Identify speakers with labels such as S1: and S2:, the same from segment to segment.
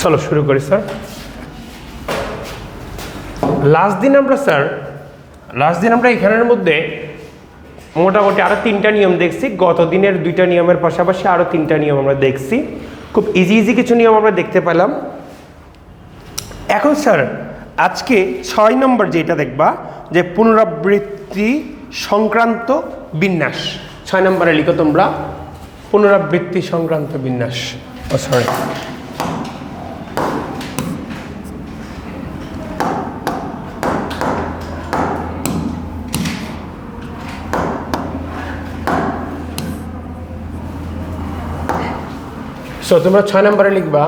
S1: চলো শুরু করি স্যার। লাস্ট দিন আমরা এখানের মধ্যে মোটামুটি আরও 3টা নিয়ম দেখছি। গত দিনের 2টা নিয়মের পাশাপাশি আরও 3টা নিয়ম আমরা দেখছি। খুব ইজি কিছু নিয়ম আমরা দেখতে পেলাম। এখন স্যার আজকে 6 নম্বর যেটা দেখবা যে পুনরাবৃত্তি সংক্রান্ত বিন্যাস। 6 নম্বরে লিখো তোমরা পুনরাবৃত্তি সংক্রান্ত বিন্যাস। ও সরি, সো তোমরা 6 নম্বরে লিখবা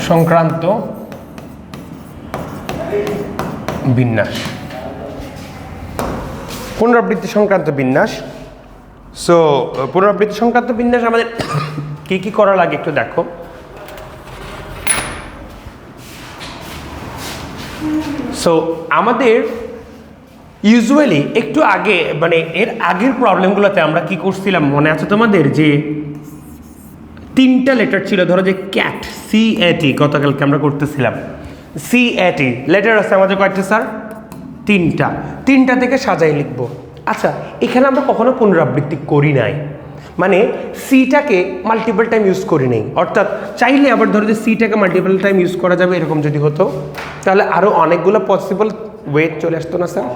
S1: সংক্রান্ত বিন্যাস, পুনরাবৃত্তি সংক্রান্ত বিন্যাস। সো পুনরাবৃত্তি সংক্রান্ত বিন্যাস আমাদের কি কি করা লাগে একটু দেখো। সো আমাদের ইউজুয়ালি একটু আগে মানে এর আগের প্রবলেমগুলোতে আমরা কি করছিলাম মনে আছে তোমাদের, যে 3টা লেটার ছিল। ধরো যে ক্যাট, CAT গতকালকে আমরা করতেছিলাম। CAT লেটার আছে আমাদের কয়েকটা স্যার? 3টা থেকে সাজাই লিখবো। আচ্ছা, এখানে আমরা কখনো পুনরাবৃত্তি করি নাই, মানে সিটাকে মাল্টিপল টাইম ইউজ করি নাই। অর্থাৎ চাইলে আবার ধরো যে সিটাকে মাল্টিপল টাইম ইউজ করা যাবে, এরকম যদি হতো তাহলে আরও অনেকগুলো পসিবল ওয়ে চলে আসতো না স্যার?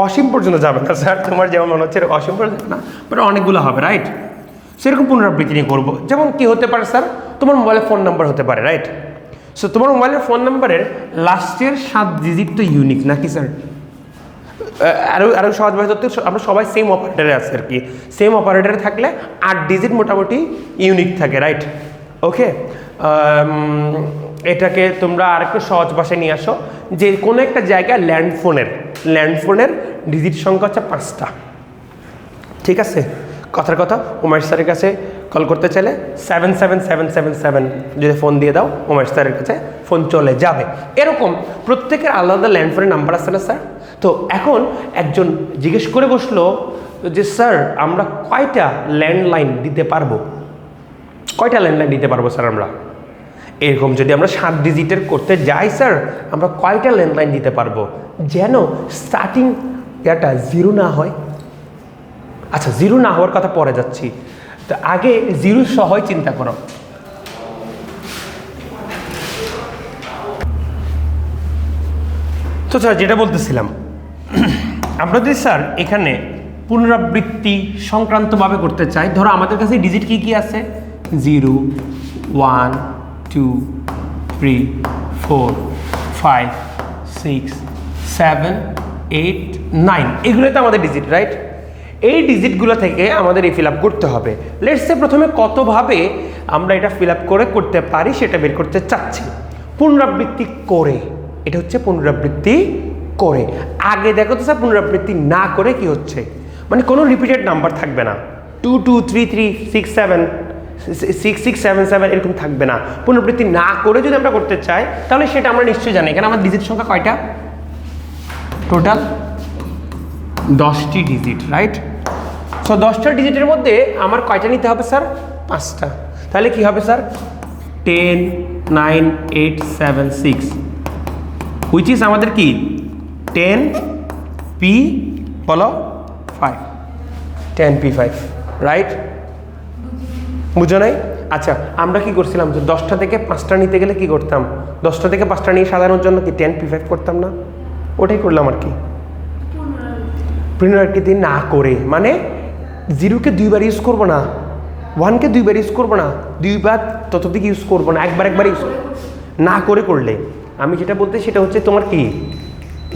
S1: অসীম পর্যন্ত যাবে না স্যার, তোমার যেমন মনে হচ্ছে অসীম পর্যন্ত না, বাট অনেকগুলো হবে, রাইট? সেরকম পুনরাবৃত্তি নিয়ে করবো। যেমন কি হতে পারে স্যার, তোমার মোবাইলে ফোন নাম্বার হতে পারে, রাইট? সো তোমার মোবাইলের ফোন নাম্বারের লাস্টের 7 ডিজিট তো ইউনিক নাকি স্যার? আরও সহজভাবে ধরতে আমরা সবাই সেম অপারেটারে আছি আর কি। সেম অপারেটারে থাকলে 8 ডিজিট মোটামুটি ইউনিক থাকে, রাইট? ওকে, এটাকে তোমরা আরেকটু সহজ ভাষায় নিয়ে আসো যে কোনো একটা জায়গায় ল্যান্ডফোনের ডিজিট সংখ্যা হচ্ছে 5টা। ঠিক আছে? কথার কথা, উমেশ স্যারের কাছে কল করতে চাইলে 77777 যদি ফোন দিয়ে দাও, উমেশ স্যারের কাছে ফোন চলে যাবে। এরকম প্রত্যেকের আলাদা ল্যান্ডফোনের নাম্বার আছে না স্যার? তো এখন একজন জিজ্ঞেস করে বসলো যে স্যার আমরা কয়টা ল্যান্ডলাইন দিতে পারবো স্যার? আমরা এরকম যদি আমরা 7 ডিজিটের করতে যাই স্যার, আমরা কয়টা ল্যান্ডলাইন দিতে পারবো যেন স্টার্টিং এটা 0 না হয়? আচ্ছা, 0 না হওয়ার কথা পরে যাচ্ছি, তো আগে 0 সহই চিন্তা করো। তো স্যার যেটা বলতেছিলাম, আমরা যদি স্যার এখানে পুনরাবৃত্তি সংক্রান্তভাবে করতে চাই, ধরো আমাদের কাছে ডিজিট কি কি আছে? 0, 1, 2, 3, 4, 5, 6, 7, 8, 9 এগুলোই তো আমাদের ডিজিট, রাইট? এই ডিজিটগুলো থেকে আমাদের এই ফিল আপ করতে হবে। লেটস সে প্রথমে কতভাবে আমরা এটা ফিল আপ করতে পারি সেটা বের করতে চাচ্ছি। পুনরাবৃত্তি করে, এটা হচ্ছে পুনরাবৃত্তি করে। আগে দেখো তো স্যার পুনরাবৃত্তি না করে কি হচ্ছে, মানে কোনো রিপিটেড নাম্বার থাকবে না, 2 2 3 3 6 7 6 6 7 7 এরকম থাকবে না। পুনরাবৃত্তি না করে যদি আমরা করতে চাই তাহলে সেটা আমরা নিশ্চয়ই জানি। এখানে আমার ডিজিট সংখ্যা কয়টা? টোটাল 10টি ডিজিট, রাইট? সো 10টা ডিজিটের মধ্যে আমার কয়টা নিতে হবে স্যার? 5টা। তাহলে কি হবে স্যার? 10 9 8 7 6 হুইচ ইজ আমাদের কি 10p বলো 5, 10p5, রাইট? বুঝো নাই? আচ্ছা, আমরা কি করছিলাম যে 10টা থেকে 5টা নিতে গেলে কি করতাম? 10টা থেকে 5টা নিয়ে সাজানোর জন্য কি 10p5 করতাম না? ওটাই করলাম আর কি। পুনরাবৃত্তি না করে মানে 0কে 2বার ইউজ করবো না, 1কে 2বার ইউজ করবো না, 2বার ততদিকে ইউজ করবো না, একবার ইউজ না করে করলে। আমি যেটা বলতে সেটা হচ্ছে তোমার কি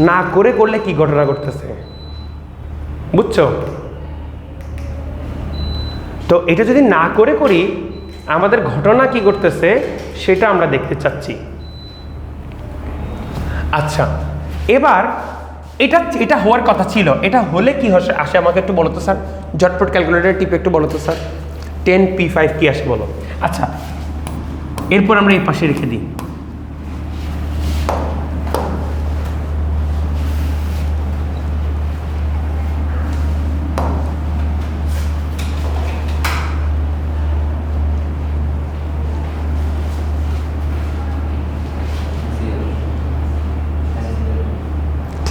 S1: না করে করলে কি ঘটনা ঘটতেছে, বুঝছো? তো এটা যদি না করে করি আমাদের ঘটনা কি ঘটতেছে সেটা আমরা দেখতে চাচ্ছি। আচ্ছা, এবার এটা হওয়ার কথা ছিল, এটা হলে কি আসে আমাকে একটু বলো তো স্যার, ঝটপট ক্যালকুলেটর টিপে একটু বলো তো স্যার, 10p5 কি আসে বলো। আচ্ছা, এরপর আমরা এই পাশে রেখে দিই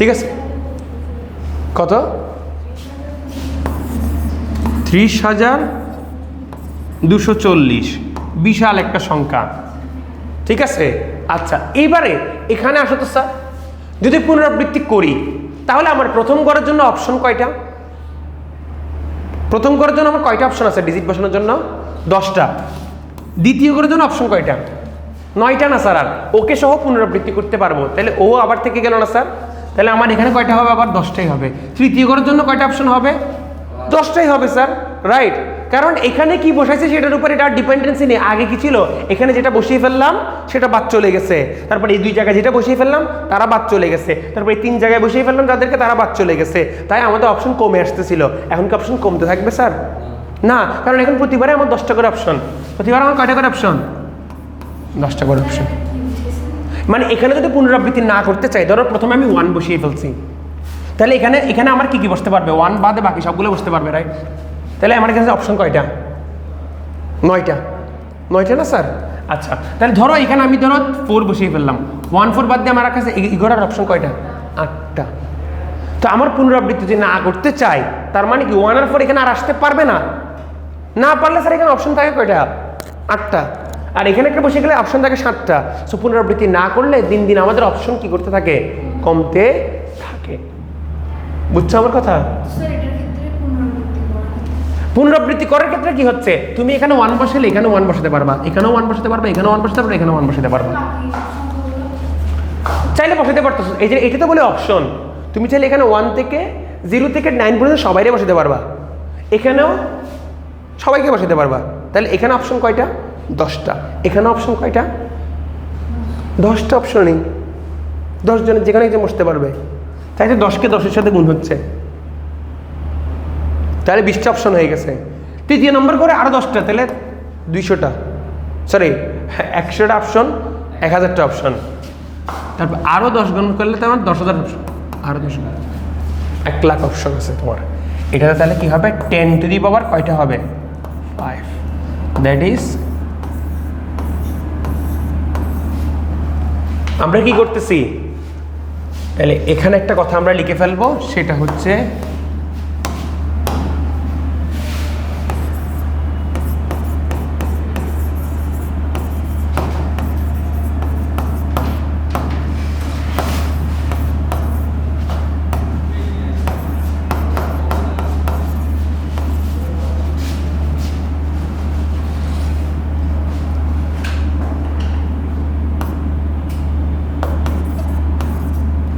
S1: ঠিক আছে, কত? 30,240, বিশাল একটা সংখ্যা। ঠিক আছে, আচ্ছা এইবারে এখানে আসো তো স্যার, যদি পুনরাবৃত্তি করি তাহলে আমার প্রথম গড়ের জন্য অপশন কয়টা? প্রথম গড়ের জন্য আমার কয়টা অপশন আছে ডিজিট বসানোর জন্য? 10টা। দ্বিতীয় গড়ের জন্য অপশন কয়টা? 9টা না স্যার? আর ওকে সহ পুনরাবৃত্তি করতে পারবো, তাহলে ও আবার থেকে গেল না স্যার? তাহলে আমার এখানে কয়টা হবে? আবার 10টাই হবে। তৃতীয় গড়ের জন্য কয়টা অপশন হবে? 10টাই হবে স্যার, রাইট? কারণ এখানে কি বসাইছে সেটার উপর এটা ডিপেন্ডেন্সি নেই। আগে কি ছিল, এখানে যেটা বসিয়ে ফেললাম সেটা বাদ চলে গেছে, তারপরে এই 2 জায়গায় যেটা বসিয়ে ফেললাম তারা বাদ চলে গেছে, তারপরে এই 3 জায়গায় বসিয়ে ফেললাম যাদেরকে, তারা বাদ চলে গেছে। তাই আমাদের অপশন কমে আসতেছিল। এখন কি অপশন কমতে থাকবে স্যার? না, কারণ এখন প্রতিবারে আমার 10টা করে অপশন। প্রতিবার আমার কয়টা করে অপশন? 10টা করে অপশন। মানে এখানে যদি পুনরাবৃত্তি না করতে চাই, ধরো প্রথমে আমি 1 বসিয়ে ফেলছি, তাহলে এখানে আমার কি কি বসতে পারবে? 1 বাদে বাকি সবগুলো বসতে পারবে, রাইট? তাহলে আমার কাছে অপশন কয়টা? 9টা। 9টা না স্যার? আচ্ছা, তাহলে ধরো এখানে আমি 4 বসিয়ে ফেললাম, 1 4 বাদ দিয়ে আমার কাছে ইগোরার অপশন কয়টা? 8টা। তো আমার পুনরাবৃত্তি যদি না করতে চাই, তার মানে কি 1 আর 4 এখানে আর আসতে পারবে না? না পারলে স্যার এখানে অপশন থাকে কয়টা? 8টা। আর এখানে একটা বসে গেলে অপশন থাকে 7টা। সো পুনরাবৃত্তি না করলে দিন দিন আমাদের অপশন কি করতে থাকে? কমতে থাকে। বুঝছো আমার কথা? পুনরাবৃত্তি করার ক্ষেত্রে কি হচ্ছে, তুমি এখানে 1 বসালে এখানে 1 বসাতে পারবা, এখানেও 1 বসাতে পারবা, এখানেও 1 বসাতে পারবা, এখানেও 1 বসাতে পারবা, চাইলে বসাতে পারতো। এই যে এটা তো বলে অপশন, তুমি চাইলে এখানে 1 থেকে 0 থেকে 9 পর্যন্ত সবাইরে বসাতে পারবা, এখানেও সবাইকে বসাতে পারবা। তাহলে এখানে অপশন কয়টা? 10টা। এখানে অপশন কয়টা? 10টা অপশনই। 10 জনের যেখানে একজন বসতে পারবে। তাই তো 10কে 10-এর সাথে গুণ হচ্ছে, তাহলে 20টা অপশন হয়ে গেছে। তৃতীয় নম্বর করে আরো 10টা, তাহলে 200টা, সরি 100টা অপশন, 1000টা অপশন। তারপর আরো 10 গুণ করলে তোমার 10,000 অপশন, আরো 10 1 লাখ অপশন আছে তোমার। এটাতে তাহলে কি হবে? 10 টু দি পাওয়ার কয়টা হবে? 5। দ্যাট ইজ, আমরা কি করতেছি? তাহলে এখানে একটা কথা আমরা লিখে ফেলবো, সেটা হচ্ছে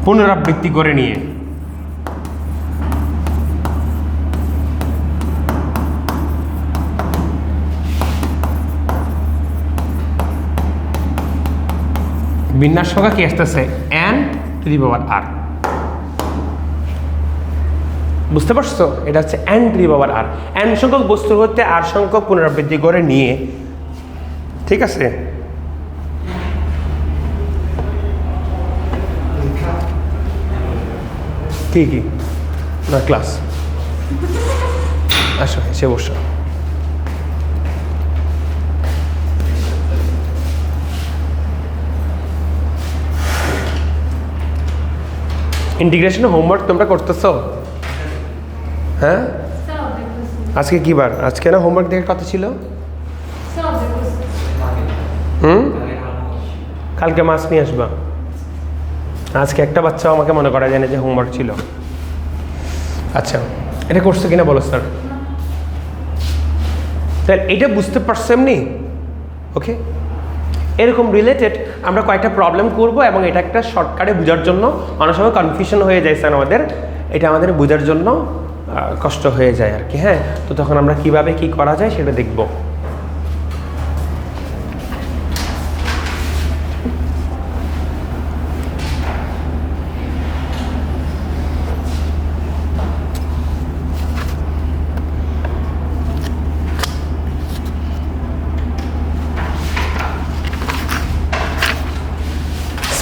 S1: পুনরাবৃত্তি করে নিয়ে বিন্যাস সংখ্যা কি আসতেছে? n to the power r। বুঝতে পারছো? এটা হচ্ছে n to the power r। n সংখ্যক বস্তু হতে r সংখ্যক পুনরাবৃত্তি করে নিয়ে, ঠিক আছে? কি কি না ক্লাস? আসো এসে বসো। ইন্টিগ্রেশন হোমওয়ার্ক তোমরা করতেছো? হ্যাঁ, আজকে কি বার? আজকে না হোমওয়ার্ক দেখার কথা ছিল। কালকে মাছ নিয়ে আসবা। আজকে একটা বাচ্চা আমাকে মনে করা যায় না যে হোমওয়ার্ক ছিল। আচ্ছা, এটা করছো কিনা বলো স্যার? তাহলে এটা বুঝতে পারছো এমনি? ওকে, এরকম রিলেটেড আমরা কয়েকটা প্রবলেম করব এবং এটা একটা শর্টকাটে বোঝার জন্য অনেক সময় কনফিউশন হয়ে যায় স্যার আমাদের, এটা আমাদের বোঝার জন্য কষ্ট হয়ে যায় আর কি। হ্যাঁ, তো তখন আমরা কিভাবে কি করা যায় সেটা দেখব।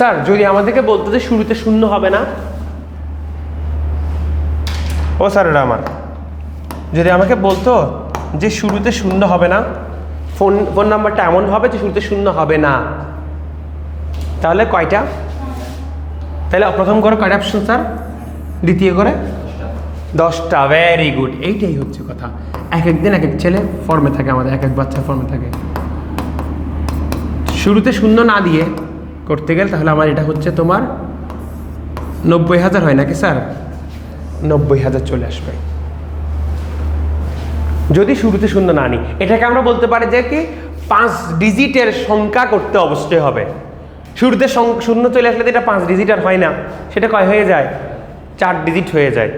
S1: স্যার যদি আমাদেরকে বলতো যে শুরুতে শূন্য হবে না, ও স্যার এটা আমার, যদি আমাকে বলতো যে শুরুতে শূন্য হবে না, ফোন নাম্বারটা এমন হবে যে শুরুতে শূন্য হবে না, তাহলে কয়টা? তাহলে প্রথম ঘরে কয়টা অপশন স্যার? দ্বিতীয় ঘরে 10টা। ভেরি গুড, এইটাই হচ্ছে কথা। এক একদিন এক এক ছেলে ফর্মে থাকে, আমাদের এক এক বাচ্চা ফর্মে থাকে। শুরুতে শূন্য না দিয়ে করতে গেলে তাহলে আমার এটা হচ্ছে তোমার 90,000 হয় নাকি স্যার? 90,000 চলে আসবে যদি শুরুতে শূন্য না নিই। এটাকে আমরা বলতে পারি যে কি 5 ডিজিটের সংখ্যা করতে অবশ্যই হবে। শুরুতে শূন্য চলে আসলে তো এটা 5 ডিজিট আর হয় না, সেটা কয় হয়ে যায়? 4 ডিজিট হয়ে যায়।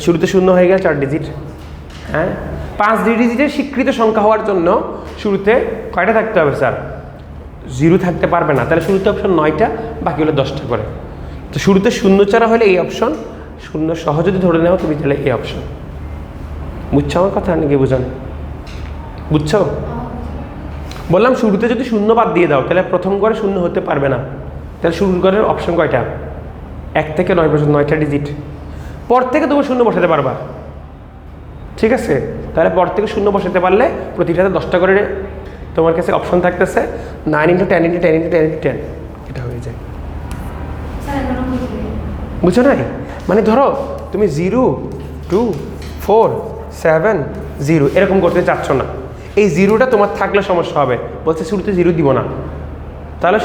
S1: শুরুতে শূন্য হয়ে গেল 4 ডিজিট। হ্যাঁ, 5 ডিজিটের স্বীকৃত সংখ্যা হওয়ার জন্য শুরুতে কয়টা থাকতে হবে স্যার? 0 থাকতে পারবে না। তাহলে শুরুতে অপশন 9টা, বাকি হলো 10টা করে। তো শুরুতে শূন্য ছাড়া হলে এই অপশন, শূন্য সহ যদি ধরে নেওয়া তুমি তাহলে এই অপশন। বুঝছো আমার কথা নাকি বুঝো না? বুঝছো? বললাম শুরুতে যদি শূন্য বাদ দিয়ে দাও তাহলে প্রথম ঘরে শূন্য হতে পারবে না। তাহলে শুরুর ঘরের অপশন কয়টা? 1 থেকে 9 পর্যন্ত 9টা ডিজিট। পর থেকে তুমি শূন্য বসাতে পারবা, ঠিক আছে? তাহলে পর থেকে শূন্য বসাতে পারলে প্রতিটাতে 10টা করে তোমার কাছে অপশন থাকতেছে। 9 × 10 × 10 × 10 × 10 এটা হয়ে যায়। বুঝছো নাই? মানে ধরো তুমি 0, 2, 4, 7, 0 এরকম করতে চাচ্ছ না। এই 0টা তোমার থাকলে সমস্যা হবে। বলছে শুরুতে 0 দিব না, তাহলে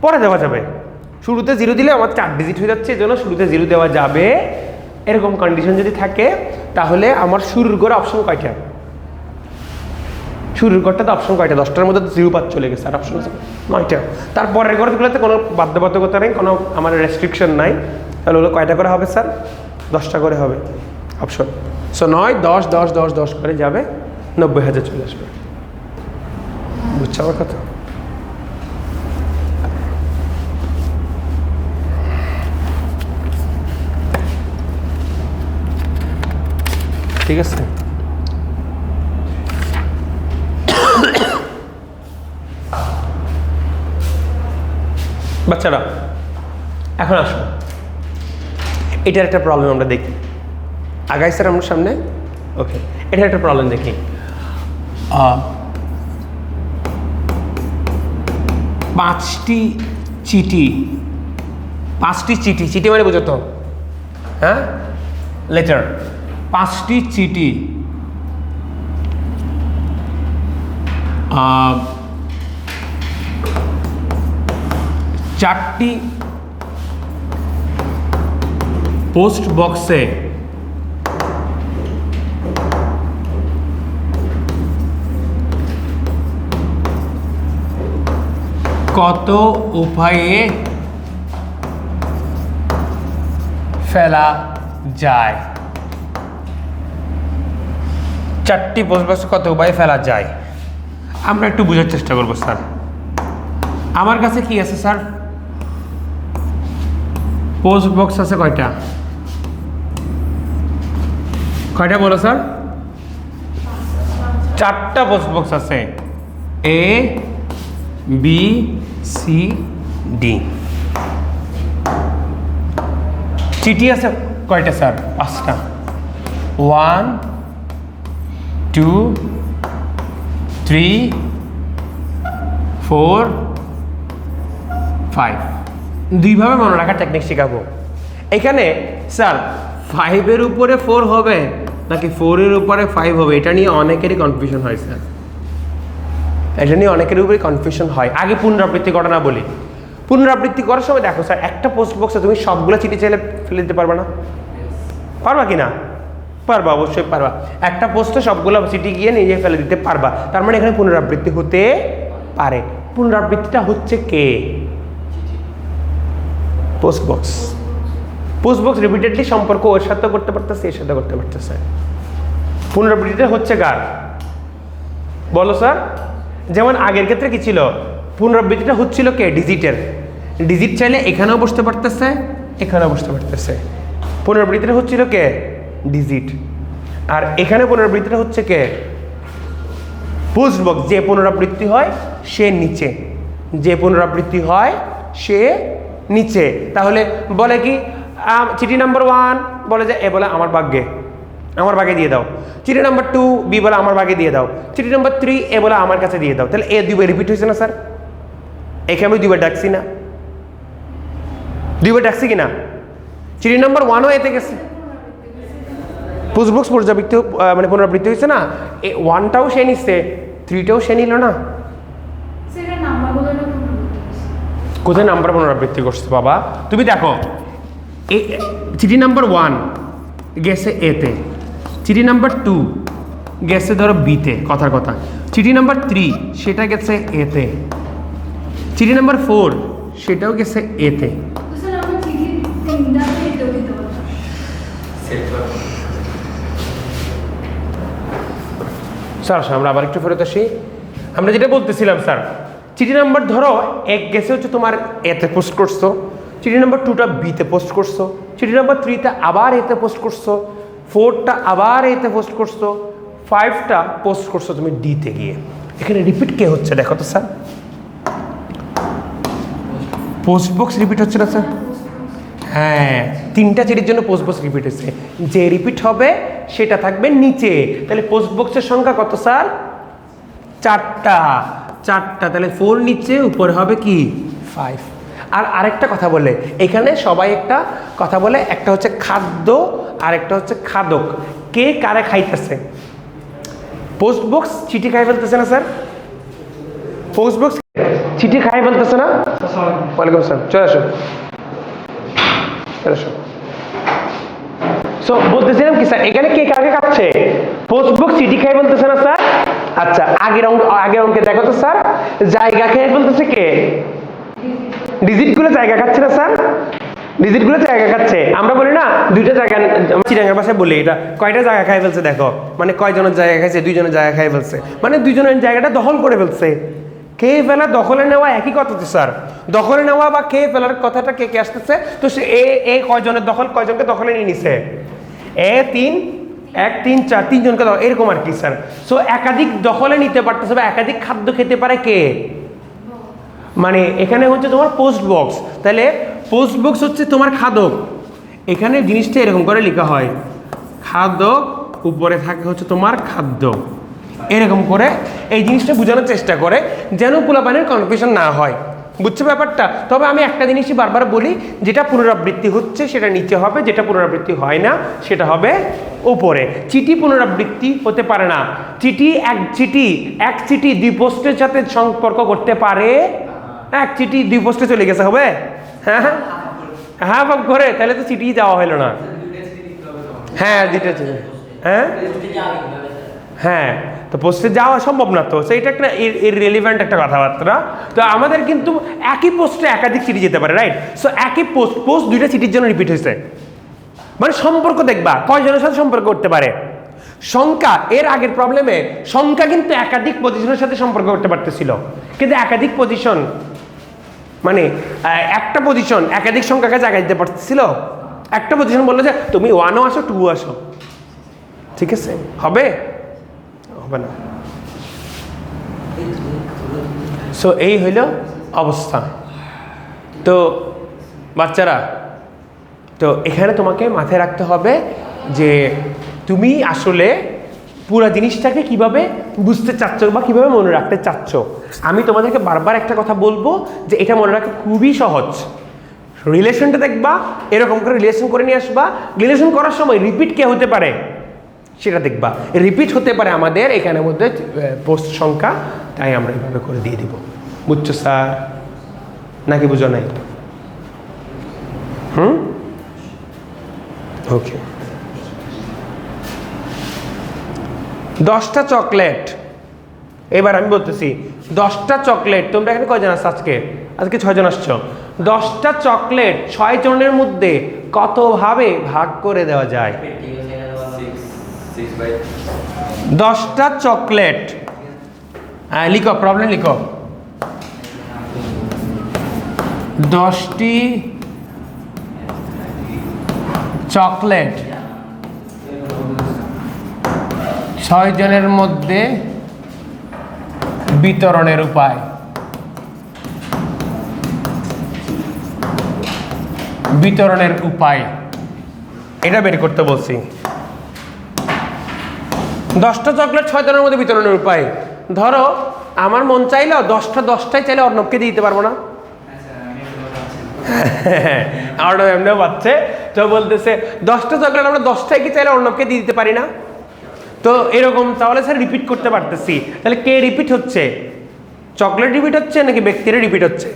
S1: পরে দেওয়া যাবে। শুরুতে 0 দিলে আমার 4 ডিজিট হয়ে যাচ্ছে, এই জন্য শুরুতে 0 দেওয়া যাবে। এরকম কন্ডিশন যদি থাকে তাহলে আমার শুরুর ঘরে অপশন কয়টা? শুরুর ঘরটাতে অপশন কয়টা? 10টার মধ্যে 0 পাত চলে গেছে, আর অপশন 9টা। তারপরের ঘরগুলোতে কোনো বাধ্যবাধকতা নেই, কোনো আমার রেস্ট্রিকশন নাই। তাহলে ওগুলো কয়টা করে হবে স্যার? 10টা করে হবে অপশন। সো 9, 10, 10, 10, 10 করে যাবে, 90,000 চলে আসবে। বুঝছো আমার কথা? ঠিক আছে? বাচ্চারা এখন আসো, এটার একটা প্রবলেম আমরা দেখি। আগাই স্যার আমার সামনে। ওকে, এটার একটা প্রবলেম দেখি। 5টি চিঠি, 5টি চিঠি, চিঠি মানে বুঝো তো? হ্যাঁ, লেটার। 5টি চিঠি 4টি পোস্ট বক্সে কত উপায়ে ফেলা যায়? 4টি পোস্ট বক্সে কত উপায়ে ফেলা যায় আমরা একটু বোঝার চেষ্টা করবো স্যার। আমার কাছে কি আছে স্যার? পোস্ট বক্স আছে কয়টা? কয়টা বলো স্যার? 4টা পোস্ট বক্স আছে, A, B, C, D। চিঠি আছে কয়টা স্যার? 5টা। 1, 2, 3, 4, 5। দুইভাবে মনে রাখার টেকনিক শেখাবো এখানে স্যার। 5-এর উপরে 4 হবে নাকি 4-এর উপরে 5 হবে, এটা নিয়ে অনেকেরই কনফিউশন হয় স্যার। এটা নিয়ে অনেকের উপরে কনফিউশন হয়। আগে পুনরাবৃত্তি ঘটনা বলি। পুনরাবৃত্তি করার সময় দেখো স্যার, একটা পোস্ট বক্সে তুমি সবগুলো চিঠি চাইলে ফেলে দিতে পারবা না? পারবা কি না? পারবা, অবশ্যই পারবা। একটা পোস্টে সবগুলো চিঠি গিয়ে নিজে ফেলে দিতে পারবা। তার মানে এখানে পুনরাবৃত্তি হতে পারে। পুনরাবৃত্তিটা হচ্ছে কে? Post box. Post box repeatedly সম্পর্ক ওর সাথে করতে পারতেছে, এর সাথে করতে পারতেছে। পুনরাবৃত্তিটা হচ্ছে কার বলো স্যার? যেমন আগের ক্ষেত্রে কি ছিল? পুনরাবৃত্তিটা হচ্ছিল কে? ডিজিটের। ডিজিট চাইলে এখানেও বসতে পারতেছে, এখানেও বসতে পারতেছে। পুনরাবৃত্তিটা হচ্ছিল কে? ডিজিট। আর এখানে পুনরাবৃত্তিটা হচ্ছে কে? Post box. যে পুনরাবৃত্তি হয় সে নিচে, যে পুনরাবৃত্তি হয় সে নিচে। তাহলে বলে কি চিঠি নাম্বার 1 বলে যে এ বলে আমার ভাগ্যে, আমার ভাগে দিয়ে দাও। চিঠি নাম্বার 2 বি বলে আমার ভাগে দিয়ে দাও। চিঠি নাম্বার 3 এ বলে আমার কাছে দিয়ে দাও। তাহলে এ দুইবার রিপিট হয়েছে না স্যার? একে আমি দুইবার ডাকছি না? দুইবার ডাকছি কিনা? চিঠি নাম্বার 1ও এতে গেছে, পোস্ট বক্স পুনরাবৃত্তি মানে পুনরাবৃত্তি হয়েছে না, 1টাও সে নিচ্ছে, 3টাও সে নিল না। কোথায় নাম্বার পুনরাবৃত্তি করছে বাবা? তুমি দেখো, চিঠি নাম্বার 1 গেছে এতে, চিঠি নাম্বার 2 গেছে ধরো বিতে, কথার কথা। চিঠি নাম্বার 3 সেটা গেছে এতে, চিঠি নাম্বার 4 সেটাও গেছে এতে। স্যার আমরা আবার একটু ফেরত আসি। আমরা যেটা বলতেছিলাম স্যার, চিঠি নাম্বার ধরো 1 গেছে হচ্ছে তোমার এতে পোস্ট করছো, চিঠি নাম্বার 2টা বিতে পোস্ট করছো, চিঠি নাম্বার 3টা আবার এতে পোস্ট করছো, 4টা আবার এতে পোস্ট করছো, 5টা পোস্ট করছো তুমি ডিতে গিয়ে। এখানে রিপিট কে হচ্ছে দেখো তো স্যার? পোস্ট বক্স রিপিট হচ্ছে না স্যার? হ্যাঁ, 3টা চিঠির জন্য পোস্ট বক্স রিপিট হচ্ছে, যে রিপিট হবে সেটা থাকবে নিচে। তাহলে পোস্ট বক্সের সংখ্যা কত স্যার? 4টা। তাহলে 4 নিচে, উপরে হবে কি 5। আর আরেকটা কথা বলে, এখানে সবাই একটা কথা বলে, একটা হচ্ছে খাদ্য আর একটা হচ্ছে খাদক। কে কারে খাইতেছে? পোস্ট বক্স চিঠি খাই ফেলতেছে না স্যার? পোস্ট বক্স চিঠি খাই ফেলতেছে না? ওয়ালাইকুম আসসালাম, চলে আসো। সো বলতেছিলাম কি স্যার, এখানে কে কাকে খাচ্ছে? পোস্ট বক্স চিঠি খাই বলতেছে না স্যার? আচ্ছা, আগের অঙ্কে দেখো তো স্যার, জায়গা খেয়ে বলতেছে কে? ডিজিটগুলো জায়গা খাচ্ছে না স্যার? ডিজিটগুলো জায়গা খাচ্ছে। আমরা বলি না দুইটা জায়গা, চিরাঙ্গার ভাষায় বলি এটা, কয়টা জায়গা খাই ফেলছে দেখো, মানে কয়জনের জায়গা খাইছে? 2 জনের জায়গা খাই ফেলছে, মানে 2 জনের জায়গাটা দখল করে ফেলছে। খেয়ে ফেলা দখলে নেওয়া একই কথা তো স্যার। দখলে নেওয়া বা খেয়ে ফেলার কথাটা কে কে আসতেছে? তো সে এ কয়জনের দখল, কয়জনকে দখলে নিয়ে নিছে? 1 3 4 3 জনকে দখল, এরকম আর কি স্যার। সো একাধিক দখলে নিতে পারতেছে বা একাধিক খাদ্য খেতে পারে কে? মানে এখানে হচ্ছে তোমার পোস্ট বক্স, তাহলে পোস্ট বক্স হচ্ছে তোমার খাদক। এখানে জিনিসটা এরকম করে লেখা হয়, খাদক, উপরে থাকে হচ্ছে তোমার খাদ্য, এরকম করে এই জিনিসটা বোঝানোর চেষ্টা করে যেন পোলাপানের কনফিউশন না হয়। বুঝছো ব্যাপারটা? তবে আমি একটা জিনিসই বারবার বলি, যেটা পুনরাবৃত্তি হচ্ছে সেটা নিচে হবে, যেটা পুনরাবৃত্তি হয় না সেটা হবে উপরে। চিঠি পুনরাবৃত্তি হতে পারে না। এক চিঠি 2 পোস্টের সাথে সম্পর্ক করতে পারে? এক চিঠি 2 পোস্টে চলে গেছে হবে? হ্যাঁ হ্যাঁ ভাব করে, তাহলে তো চিঠি যাওয়া হলো না। হ্যাঁ 2টা চিঠি, হ্যাঁ তো পোস্টে যাওয়া সম্ভব না, তো সেইটা একটা ইররিলেভেন্ট একটা কথাবার্তা। তো আমাদের কিন্তু একই পোস্টে একাধিক চিঠি যেতে পারে, রাইট? সো একই পোস্ট 2টা চিঠির জন্য রিপিট হয়েছে, মানে সম্পর্ক দেখবা কয়জনের সাথে সম্পর্ক করতে পারে। সংখ্যা, এর আগের প্রবলেমে সংখ্যা কিন্তু একাধিক পজিশনের সাথে সম্পর্ক করতে পারতেছিল, কিন্তু একাধিক পজিশন মানে একটা পজিশন একাধিক সংখ্যাকে জায়গা দিতে পারতেছিল। একটা পজিশন বললো যে তুমি 1ও আসো 2ও আসো, ঠিক আছে? হবে না। সো এই হইল অবস্থা। তো বাচ্চারা, তো এখানে তোমাকে মাথায় রাখতে হবে যে তুমি আসলে পুরো জিনিসটাকে কিভাবে বুঝতে চাচ্ছ বা কিভাবে মনে রাখতে চাচ্ছ। আমি তোমাদেরকে বারবার একটা কথা বলবো যে এটা মনে রাখা খুবই সহজ। রিলেশনটা দেখবা, এরকম করে রিলেশন করে নিয়ে আসবা। রিলেশন করার সময় রিপিট কে হতে পারে সেটা দেখবা। রিপিট হতে পারে আমাদের এখানের মধ্যে পোস্ট সংখ্যা, তাই আমরা এইভাবে করে দিয়ে দিব। বুঝছো স্যার নাকি বুঝো নাই? ওকে। 10টা চকলেট, এবার আমি বলতেছি 10টা চকলেট, তোমরা এখানে কয়জন আসছো আজকে? 6 জন আসছো। 10টা চকলেট 6 জনের মধ্যে কতভাবে ভাগ করে দেওয়া যায়? 10টা চকলেট, লিখো, প্রবলেম লিখো। 10টি চকলেট 6 জনের মধ্যে বিতরণের উপায়। এটা বের করতে বলছি। 10টা চকলেট 6 জনের মধ্যে বিতরণের উপায়। ধরো আমার মন চাইলো 10টাই চাইলে অর্ণবকে দিতে পারবো না? অর্ণব এমনিও পাচ্ছে। তো বলতেছে 10টা চকলেট আমরা 10টাই কি চাইলে অর্ণবকে দিয়ে দিতে পারি না? তো এরকম তাহলে স্যার রিপিট করতে পারতেছি। তাহলে কে রিপিট হচ্ছে? চকলেট রিপিট হচ্ছে নাকি ব্যক্তিরা রিপিট হচ্ছে?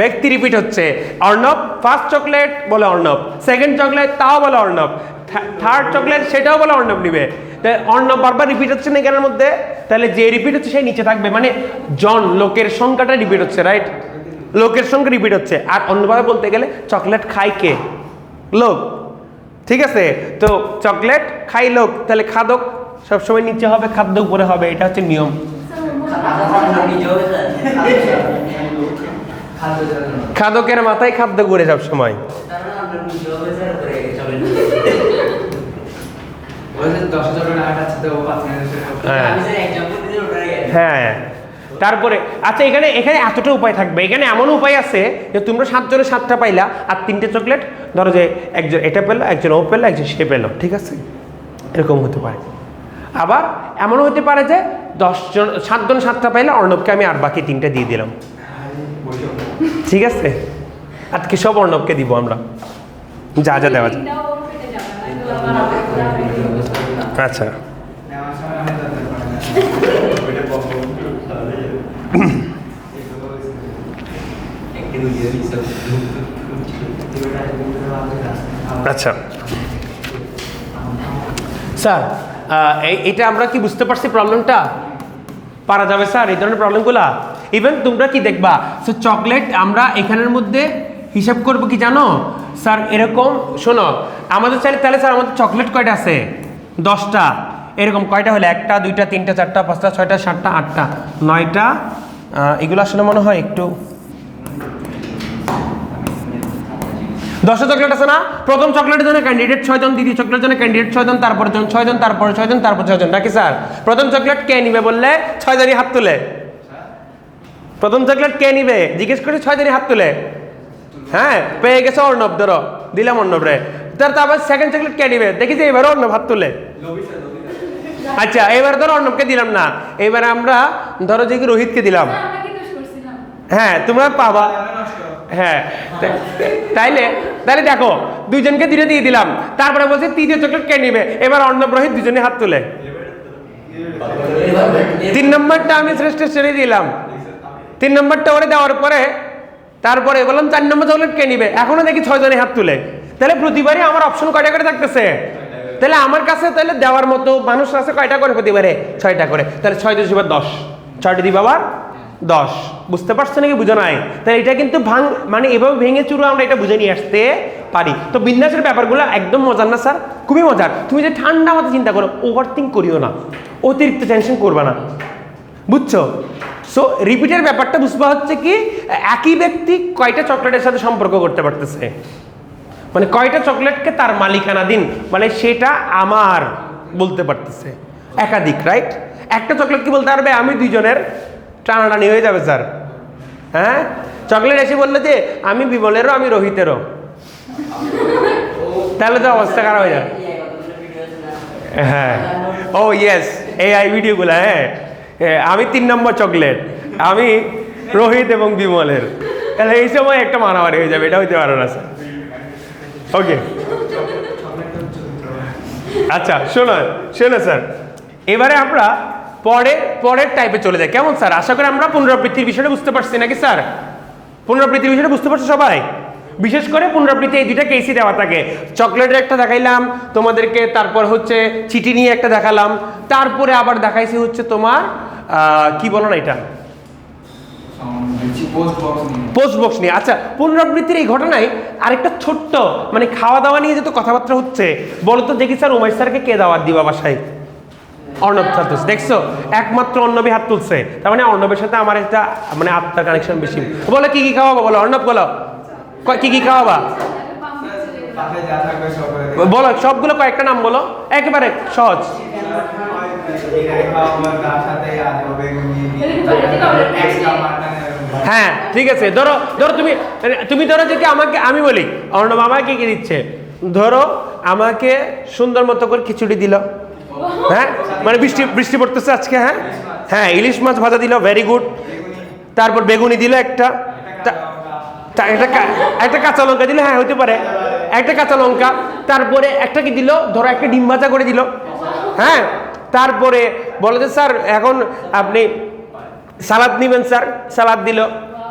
S1: ব্যক্তি রিপিট হচ্ছে। অর্ণব ফার্স্ট চকলেট বলে অর্ণব, সেকেন্ড চকলেট তাও বলে অর্ণব, থার্ড চকলেট সেটাও বলে অর্ণব নিবে। অর্ণব বারবার রিপিট হচ্ছে না এখানের মধ্যে, তাহলে যে রিপিট হচ্ছে সেই নিচে থাকবে, মানে জন লোকের সংখ্যাটা রিপিট হচ্ছে, রাইট? লোকের সংখ্যা রিপিট হচ্ছে। আর অন্যভাবে বলতে গেলে চকলেট খায় কে? লোক, ঠিক আছে? তো চকলেট খাই লোক, তাহলে খাদক সবসময় নিচে হবে, খাদ্য উপরে হবে, এটা হচ্ছে নিয়ম। খাদকের মাথায় খাদ্য ঘুরে সব সময়। হ্যাঁ, তারপরে আচ্ছা এখানে এতটা উপায় থাকবে। এখানে এমন উপায় আছে যে তোমরা 7 জনে 7টা পাইলা, আর 3টে চকলেট ধরো যে একজন এটা পেলো, একজন ও পেলো, একজন সে পেলো, ঠিক আছে? এরকম হতে পারে। আবার এমনও হতে পারে যে 7 জন 7টা পাইলে অর্ণবকে আমি আর বাকি 3টে দিয়ে দিলাম, ঠিক আছে? আজকে সব অর্ণবকে দিব আমরা, যা যা দেওয়া যায়। আচ্ছা আচ্ছা স্যার, এটা আমরা কি বুঝতে পারছি প্রবলেমটা? পারা যাবে স্যার এই ধরনের প্রবলেমগুলা? ইভেন তোমরা কি দেখবা, সো চকলেট আমরা এখানের মধ্যে হিসাব করবো কি জানো স্যার? এরকম শোনো, আমাদের চাইলে তাহলে স্যার আমাদের চকলেট কয়টা আছে? 10টা। এরকম কয়টা হলে 1টা 2টা 3টা 4টা 5টা 6টা 7টা 8টা 9টা, এগুলো আসলে মনে হয় একটু 10টা চকলেট আছে না? প্রথম চকলেটের জন্য ক্যান্ডিডেট 6 জন, দ্বিতীয় চকলেটের জন্য ক্যান্ডিডেট 6 জন, তারপরে 6 জন, তারপরে 6 জন, তারপর 6 জন, নাকি স্যার? প্রথম চকলেট কে নিবে বললে 6 জনই হাত তুলে। প্রথম চকলেট কে নিবে জিজ্ঞেস করে 6 জনই হাত তুলে। হ্যাঁ, পেয়ে গেছে অর্ণব, ধরো দিলাম অর্ণব রে। তারপর সেকেন্ড চকলেট কে নিবে দেখি যে এবারও অর্ণব হাত তুলে। আচ্ছা এবার ধরো অর্ণবকে দিলাম না, এবার আমরা ধরো যে কি রোহিতকে দিলাম। হ্যাঁ তোমরা পাবা। হ্যাঁ তাইলে দেখো 2 জনকে দিয়ে দিলাম, তারপরে বলছে তৃতীয় চকলেট কে নিবে, এবার অর্ণব রোহিত 2 জনে হাত তুলে। 3 নম্বরটা আমি শ্রেষ্ঠ ছেড়ে দিলাম, 3 নম্বরটা ওরে দেওয়ার পরে তারপরে বললাম 4 নম্বর চকলেট কে নিবে, এখনো দেখি 6 জনে হাত তুলে। তাহলে প্রতিবারই আমার অপশন কয়টা করে থাকতেছে? তাহলে আমার কাছে তাহলে দেওয়ার মতো মানুষ আছে কয়টা করে প্রতিবারে? 6টা করে। তাহলে 6 × 10, 6টি দিব আবার 10। বুঝতে পারছো নাকি বুঝো নাই? তাহলে এটা কিন্তু মানে এভাবে ভেঙে চুরো আমরা এটা বুঝে নিয়ে আসতে পারি। তো বিন্যাসের ব্যাপারগুলো একদম মজার না স্যার? খুবই মজার। তুমি যে ঠান্ডা মাথায় চিন্তা করো, ওভার থিঙ্ক করিও না, অতিরিক্ত টেনশন করবে না, বুঝছো? সো রিপিটের ব্যাপারটা বুঝবা হচ্ছে কি, একই ব্যক্তি কয়টা চকলেটের সাথে সম্পর্ক করতে পারতেছে, মানে কয়টা চকলেটকে তার মালিকানা দিন, মানে সেটা আমার বলতে পারতেছে। একাধিক, রাইট? একটা চকলেট কি বলতে পারবে আমি 2 জনের টানাটানি হয়ে যাবে স্যার। হ্যাঁ, চকলেট এসে বললে যে আমি বিমলেরও আমি রোহিতেরও, তাহলে তো অবস্থা খারাপ হয়ে যাবে। হ্যাঁ, ও ইয়েস, এই ভিডিওগুলো। হ্যাঁ, আমি 3 নম্বর চকলেট, আমি রোহিত এবং বিমলের, তাহলে এই সময় একটা মারামারি হয়ে যাবে, এটা হইতে পারে না স্যার। ওকে আচ্ছা শোনো স্যার, এবারে আমরা পরের টাইপে চলে যাই, কেমন স্যার? আশা করি আমরা পুনরাবৃত্তির বিষয়টা বুঝতে পারছি নাকি স্যার? পুনরাবৃত্তির বিষয়টা বুঝতে পারছো সবাই? বিশেষ করে পুনরাবৃত্তি এই 2টা কেসই দেওয়া থাকে। চকলেটের একটা দেখাইলাম তোমাদেরকে, তারপর হচ্ছে চিঠি নিয়ে একটা দেখালাম, তারপরে আবার দেখাইছি হচ্ছে তোমার কি বলো না এটা, পোস্ট বক্স নিয়ে। আচ্ছা, পুনরাবৃত্তির এই ঘটনায় আরেকটা ছোট্ট, মানে খাওয়া দাওয়া নিয়ে যেহেতু কথাবার্তা হচ্ছে, বলো তো দেখি স্যার উমেশ স্যারকে কে দাওয়াত দিবা বাসায়? অর্ণব হাত তুলছে, দেখছো? একমাত্র অর্ণবই হাত তুলছে, তার মানে অর্ণবের সাথে আমার একটা মানে আত্মার কানেকশন বেশি। বলো কি কি খাওয়াবো, বলো অর্ণব, বলো কি কি খাওয়াবা, বলো সবগুলো কয়েকটা নাম বলো, একেবারে সহজ। হ্যাঁ ঠিক আছে, ধরো তুমি ধরো যদি আমাকে আমি বলি অর্ণব আমাকে কি দিচ্ছে, ধরো আমাকে সুন্দর মতো করে খিচুড়ি দিল, হ্যাঁ মানে বৃষ্টি পড়তেছে আজকে, হ্যাঁ হ্যাঁ, ইলিশ মাছ ভাজা দিল, ভেরি গুড। তারপর বেগুনি দিল একটা, একটা কাঁচা লঙ্কা দিলে, হ্যাঁ হতে পারে, একটা কাঁচা লঙ্কা, তারপরে একটা কি দিল, ধরো একটা ডিম ভাজা করে দিল, হ্যাঁ, তারপরে বলে যে স্যার এখন আপনি সালাদ নিবেন স্যার, সালাদ দিল,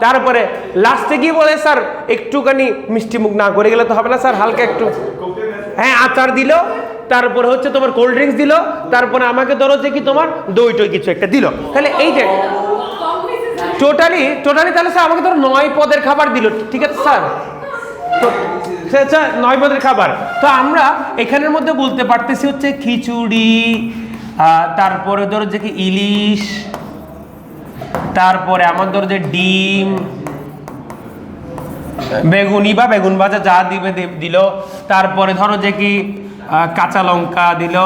S1: তারপরে লাস্টে গিয়ে বলে স্যার একটুখানি মিষ্টি মুখ না করে গেলে তো হবে না স্যার, হালকা একটু, হ্যাঁ আচার দিল, তারপরে হচ্ছে তোমার কোল্ড ড্রিঙ্কস দিল, তারপরে আমাকে ধরো যে কি তোমার দই টই কিছু একটা দিল। তাহলে এই যে টোটালি তাহলে স্যার আমাকে ধরো 9 পদের খাবার দিল, ঠিক আছে স্যার, আচ্ছা 9 পদের খাবার। তো আমরা এখানের মধ্যে বলতে পারতেছি হচ্ছে খিচুড়ি, তারপরে ধরো যে কি ইলিশ, তারপরে আমার ধরো যে ডিম, বেগুনি বা বেগুন ভাজা যা দিবে দিল, তারপরে ধরো যে কি কাঁচা লঙ্কা দিল।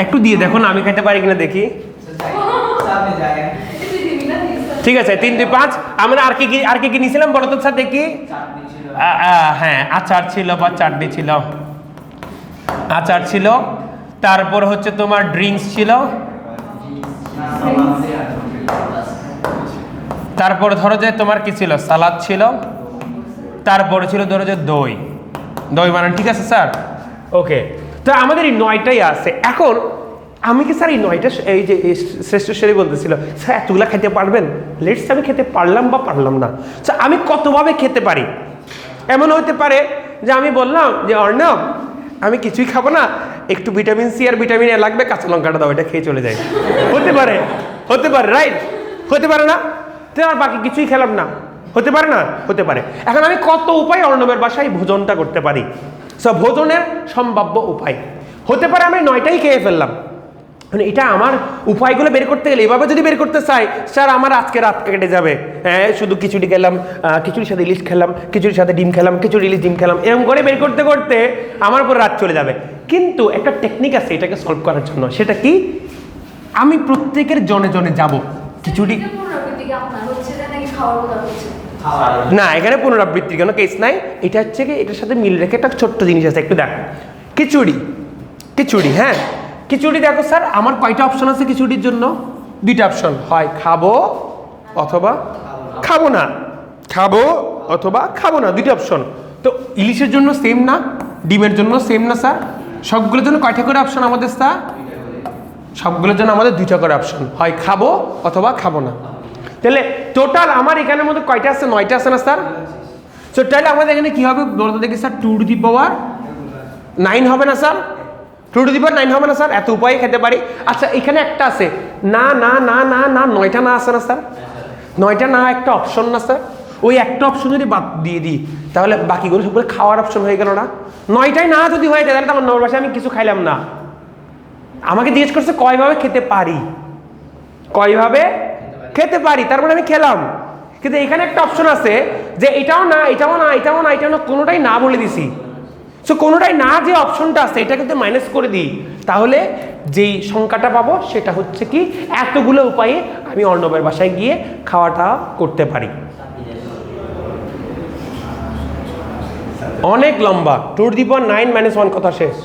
S1: একটু দিয়ে দেখো না আমি খেতে পারি কিনা দেখি। ঠিক আছে 3 2 5। আমরা আর কি কি নিয়েছিলাম বলো তো স্যার দেখি। হ্যাঁ আচার ছিল বা চাটনি ছিল, আচার ছিল, তারপর হচ্ছে তোমার ড্রিঙ্কস ছিল, তারপর ধরো যে তোমার কি ছিল, সালাদ ছিল, তারপরে ছিল ধরো যে দই বানান, ঠিক আছে স্যার, ওকে। তো আমাদের এই 9টাই আছে। এখন আমি কি স্যার এই 9টা, এই যে শ্রেষ্ঠ শ্রেণী বলতেছিল স্যার এতগুলা খেতে পারবেন, লেটস আমি খেতে পারলাম বা পারলাম না, স্যার আমি কতভাবে খেতে পারি। এমন হতে পারে যে আমি বললাম যে অর্ণব আমি কিছুই খাবো না, একটু ভিটামিন সি আর ভিটামিন এ লাগবে, কাঁচা লঙ্কাটা দাও, এটা খেয়ে চলে যায়, হতে পারে রাইট, হতে পারে না, তো আর বাকি কিছুই খেলাম না, হতে পারে না, হতে পারে। এখন আমি কত উপায় অর্ণবের বাসায় ভোজনটা করতে পারি, সব ভোজনের সম্ভাব্য উপায় হতে পারে আমি 9টাই খেয়ে ফেললাম। মানে এটা আমার উপায়গুলো বের করতে গেলে এভাবে যদি বের করতে চাই, স্যার আমার আজকে রাত কেটে যাবে, হ্যাঁ শুধু খিচুড়ি খেলাম, খিচুড়ির সাথে ইলিশ খেলাম, খিচুড়ির সাথে ডিম খেলাম, খিচুড়ি ইলিশ ডিম খেলাম, এরকম করে বের করতে করতে আমার উপর রাত চলে যাবে। কিন্তু একটা টেকনিক আছে এটাকে সলভ করার জন্য, সেটা কি, আমি প্রত্যেকের জনে জনে যাব। খিচুড়ি না, এখানে পুনরাবৃত্তির কোনো কেস নাই, এটা হচ্ছে কি এটার সাথে মিল রেখে একটা ছোট্ট জিনিস আছে, একটু দেখো। খিচুড়ি, হ্যাঁ খিচুড়ি দেখো স্যার আমার কয়টা অপশন আছে খিচুড়ির জন্য, 2টা অপশন, হয় খাবো অথবা খাবো না, খাবো অথবা খাবো না, 2টা অপশন। তো ইলিশের জন্য সেম না, ডিমের জন্য সেম না স্যার, সবগুলোর জন্য কয়টা করে অপশন আমাদের স্যার, সবগুলোর জন্য আমাদের 2টা করে অপশন, হয় খাবো অথবা খাবো না। তাহলে টোটাল আমার এখানের মধ্যে কয়টা আছে, 9টা আছে না স্যার। সো তাহলে আমাদের এখানে কি হবে বলতে দেখি স্যার, 2 টু দি পাওয়ার 9 হবে না স্যার, 2 টু দি পাওয়ার 9 হবে না স্যার, এত উপায়ে খেতে পারি। আচ্ছা এখানে একটা আছে না না না না না, 9টা না আছে না স্যার, 9টা না একটা অপশন না স্যার, ওই একটা অপশন যদি বাদ দিয়ে দিই তাহলে বাকিগুলো সবগুলো খাওয়ার অপশন হয়ে গেল না। 9টাই না যদি হয়ে যায় তাহলে আমার 9 বাসায় আমি কিছু খাইলাম না। আমাকে জিজ্ঞেস করছে কয়ভাবে খেতে পারি, কয়ভাবে খেতে পারি, তার মানে আমি খেলাম। কিন্তু এখানে একটা অপশন আছে যে এটাও না এটাও না এটাও না এটাও না, কোনোটাই না বলে দিছি। সো কোনোটাই না যে অপশনটা আছে এটা কিন্তু মাইনাস করে দিই, তাহলে যেই সংখ্যাটা পাবো সেটা হচ্ছে কি এতগুলো উপায়ে আমি অর্ণবের বাসায় গিয়ে খাওয়াটা করতে পারি। অনেক লম্বা, 2 টু দি পাওয়ার 9 - 1 কথা শেষ।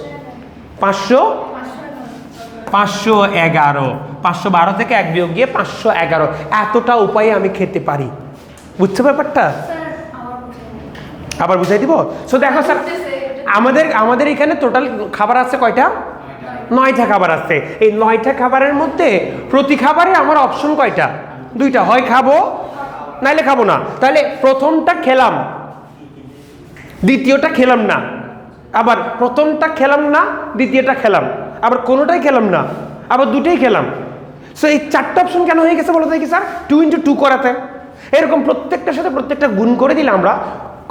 S1: 511, 512 থেকে 1 বিয়োগ গিয়ে 511, এতটা উপায়ে আমি খেতে পারি। বুঝছো ব্যাপারটা? আবার বুঝাই দিব। সো দেখো স্যার আমাদের এখানে টোটাল খাবার আছে কয়টা, 9টা খাবার আছে। এই 9টা খাবারের মধ্যে প্রতি খাবারে আমার অপশন কয়টা, 2টা, হয় খাবো নাইলে খাবো না। তাহলে প্রথমটা খেলাম, দ্বিতীয়টা খেলাম না, আবার প্রথমটা খেলাম না, দ্বিতীয়টা খেলাম, আবার কোনোটাই খেলাম না, আবার 2টাই খেলাম। সো এই 4টা অপশন কেন হয়ে গেছে বলো দেখি স্যার, 2 × 2 করাতে। এরকম প্রত্যেকটার সাথে প্রত্যেকটা গুণ করে দিলে আমরা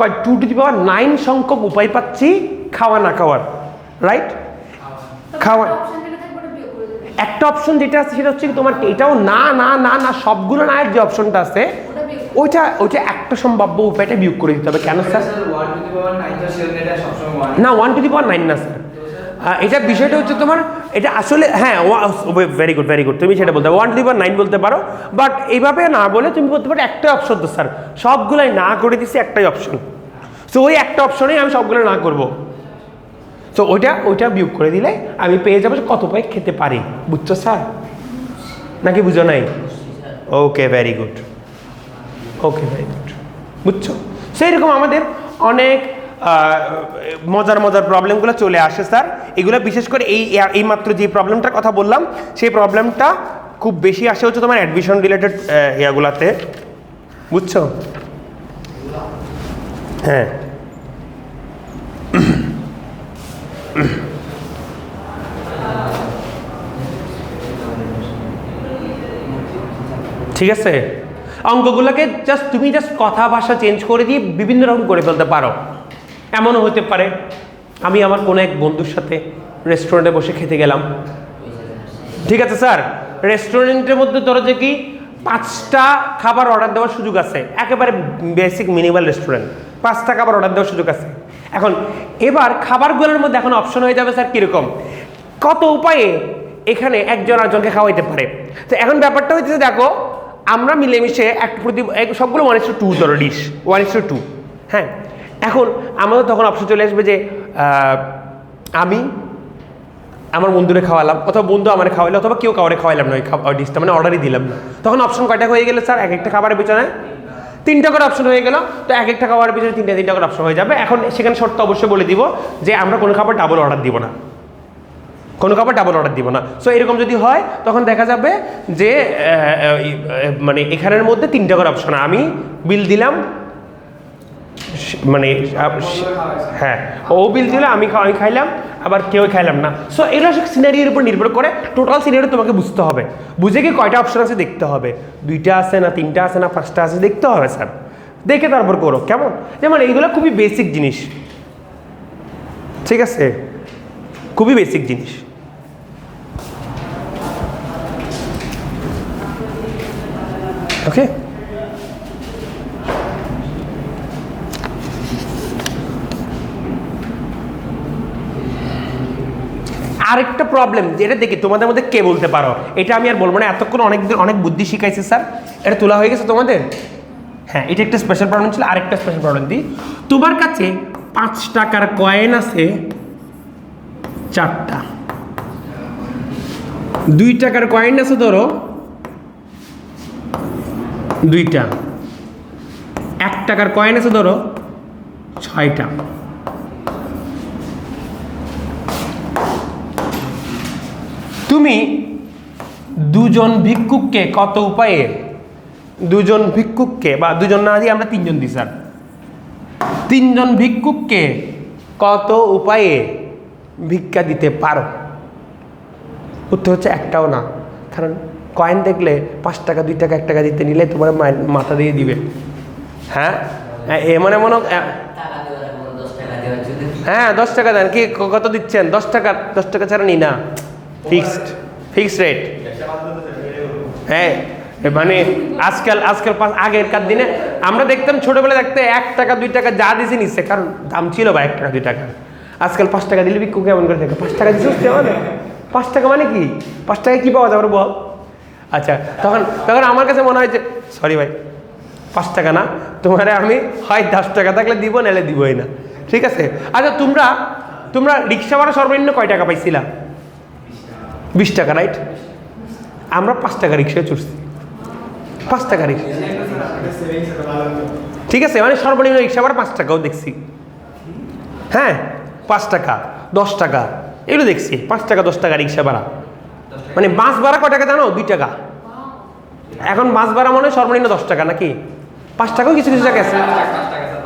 S1: 2 টু দি পাওয়ার 9 সংখ্যক উপায় পাচ্ছি খাওয়া না খাওয়ার, রাইট? খাওয়া একটা অপশন যেটা আছে সেটা হচ্ছে তোমার এটাও না না না না, সবগুলো না এর যে অপশনটা আছে ওইটা একটা সম্ভাব্য উপায়টা বিয়োগ করে দিতে হবে। কেন স্যার? না 1 টু দি পাওয়ার 9 না স্যার, এটা বিষয়টা হচ্ছে তোমার এটা আসলে, হ্যাঁ ভেরি গুড তুমি সেটা বলতে 1 টু দি পাওয়ার 9 বলতে পারো, বাট এইভাবে না বলে তুমি বলতে পারো একটাই অপশন তো স্যার, সবগুলাই না করে দিচ্ছি একটাই অপশন। সো ওই একটা অপশনেই আমি সবগুলো না করবো। সো ওইটা বিয়োগ করে দিলে আমি পেয়ে যাবো কত উপায় খেতে পারি। বুঝছো স্যার নাকি বুঝো নাই? ওকে ভেরি গুড, ওকে ভাই, বুঝছো? সেই রকম আমাদের অনেক মজার মজার প্রবলেমগুলো চলে আসে স্যার। এগুলো বিশেষ করে এই মাত্র যে প্রবলেমটার কথা বললাম, সেই প্রবলেমটা খুব বেশি আসে হচ্ছে তোমার অ্যাডমিশন রিলেটেড ইয়াগুলাতে, বুঝছো? হ্যাঁ, ঠিক আছে। অঙ্কগুলোকে তুমি জাস্ট কথা ভাষা চেঞ্জ করে দিয়ে বিভিন্ন রকম করে ফেলতে পারো। এমনও হতে পারে আমি আমার কোনো এক বন্ধুর সাথে রেস্টুরেন্টে বসে খেতে গেলাম, ঠিক আছে স্যার, রেস্টুরেন্টের মধ্যে ধরো যে কি 5টা খাবার অর্ডার দেওয়ার সুযোগ আছে, একেবারে বেসিক মিনিমাল রেস্টুরেন্ট, 5টা খাবার অর্ডার দেওয়ার সুযোগ আছে। এখন এবার খাবারগুলোর মধ্যে এখন অপশন হয়ে যাবে স্যার কীরকম, কত উপায়ে এখানে একজন আরেকজনকে খাওয়াইতে পারে। তো এখন ব্যাপারটা হচ্ছে দেখো, আমরা মিলেমিশে সবগুলো 1:2 ধরো ডিশ, 1:2। হ্যাঁ, এখন আমাদের তখন অপশন চলে আসবে যে আমি আমার বন্ধুরে খাওয়ালাম, অথবা বন্ধু আমার খাওয়াইলো, অথবা কেউ কাউরে খাওয়াইলাম না ওই ডিশটা, মানে অর্ডারই দিলাম না। তখন অপশন কয়টা হয়ে গেলে স্যার? এক একটা খাবারের পিছনে 3টা করে অপশন হয়ে গেল। তো এক একটা খাবারের পিছনে 3টা করে অপশন হয়ে যাবে। এখন সেখানে শর্ত অবশ্যই বলে দিব যে আমরা কোনো খাবার ডাবল অর্ডার দিব না, কোনো খাবার ডাবল অর্ডার দিব না। সো এরকম যদি হয় তখন দেখা যাবে যে মানে এখানের মধ্যে 3টা করে অপশন, আমি বিল দিলাম, মানে হ্যাঁ ও বিল দিল, আমি খাইলাম, আবার কেউ খাইলাম না। সো এগুলো সিনারিওর উপর নির্ভর করে, টোটাল সিনারিও তোমাকে বুঝতে হবে, বুঝে কি কয়টা অপশন আছে দেখতে হবে, 2টা আছে না 3টা আছে না 5টা আছে দেখতে হবে স্যার, দেখে তারপর করো, কেমন? যেমন এইগুলো খুবই বেসিক জিনিস, ঠিক আছে, খুবই বেসিক জিনিস। ওকে, আরেকটা প্রবলেম যেটা দেখি তোমাদের মধ্যে কে বলতে পারো, এটা আমি আর বলবো না, এতক্ষণ অনেক বুদ্ধি শিখাইছে স্যার, এটা তোলা হয়ে গেছে তোমাদের। হ্যাঁ, এটা একটা স্পেশাল প্রবলেম ছিল। আরেকটা স্পেশাল প্রবলেম দিই, তোমার কাছে 5 টাকার কয়েন আছে 4টা, 2 টাকার কয়েন আছে ধরো 2টা, 1 টাকার কয়েন আছে ধরো 6টা। তুমি দুজন ভিক্ষুককে কত উপায়ে, দুজন ভিক্ষুককে, বা দুজন না দিয়ে আমরা 3জন দিই স্যার, 3জন ভিক্ষুককে কত উপায়ে ভিক্ষা দিতে পারো? উত্তর হচ্ছে একটাও না, কারণ কয়েন দেখলে 5 টাকা 2 টাকা 1 টাকা দিতে নিলে তোমার মাথা দিয়ে দিবে। হ্যাঁ, মনে হ্যাঁ 10 টাকা দেন, কি কত দিচ্ছেন? 10 টাকা, 10 টাকা ছাড়া নি না, ফিক্সড রেট। হ্যাঁ, মানে আজকাল আগেরকার দিনে আমরা দেখতাম, ছোটবেলা দেখতে 1 টাকা 2 টাকা যা দিছে নিচ্ছে, কারণ দাম ছিল বা 1 টাকা 2 টাকা। আজকাল 5 টাকা দিলে বিক্ষু কেমন করে দেখে, 5 টাকা দিচ্ছে 5 টাকা মানে কি, 5 টাকায় কি পাওয়া যাবে বল? আচ্ছা, তখন আমার কাছে মনে হয় যে সরি ভাই 5 টাকা না, তোমারে আমি হয় 10 টাকা থাকলে দিব, নাহলে দিবই না, ঠিক আছে? আচ্ছা, তোমরা রিক্সা ভাড়া সর্বনিম্ন কয় টাকা পাইছিলা? 20 টাকা, রাইট? আমরা 5 টাকা রিক্সায় চড়ছি, 5 টাকা রিক্সা, ঠিক আছে, মানে সর্বনিম্ন রিক্সা ভাড়া 5 টাকাও দেখছি। হ্যাঁ, 5 টাকা 10 টাকা এগুলো দেখছি, 5 টাকা 10 টাকা রিক্সা ভাড়া। মানে বাস ভাড়া কয় টাকা জানো? 2 টাকা। এখন বাস ভাড়া মনে হয় সর্বনিম্ন 10 টাকা নাকি? 5 টাকাও কিছু কিছু জায়গায় আছে,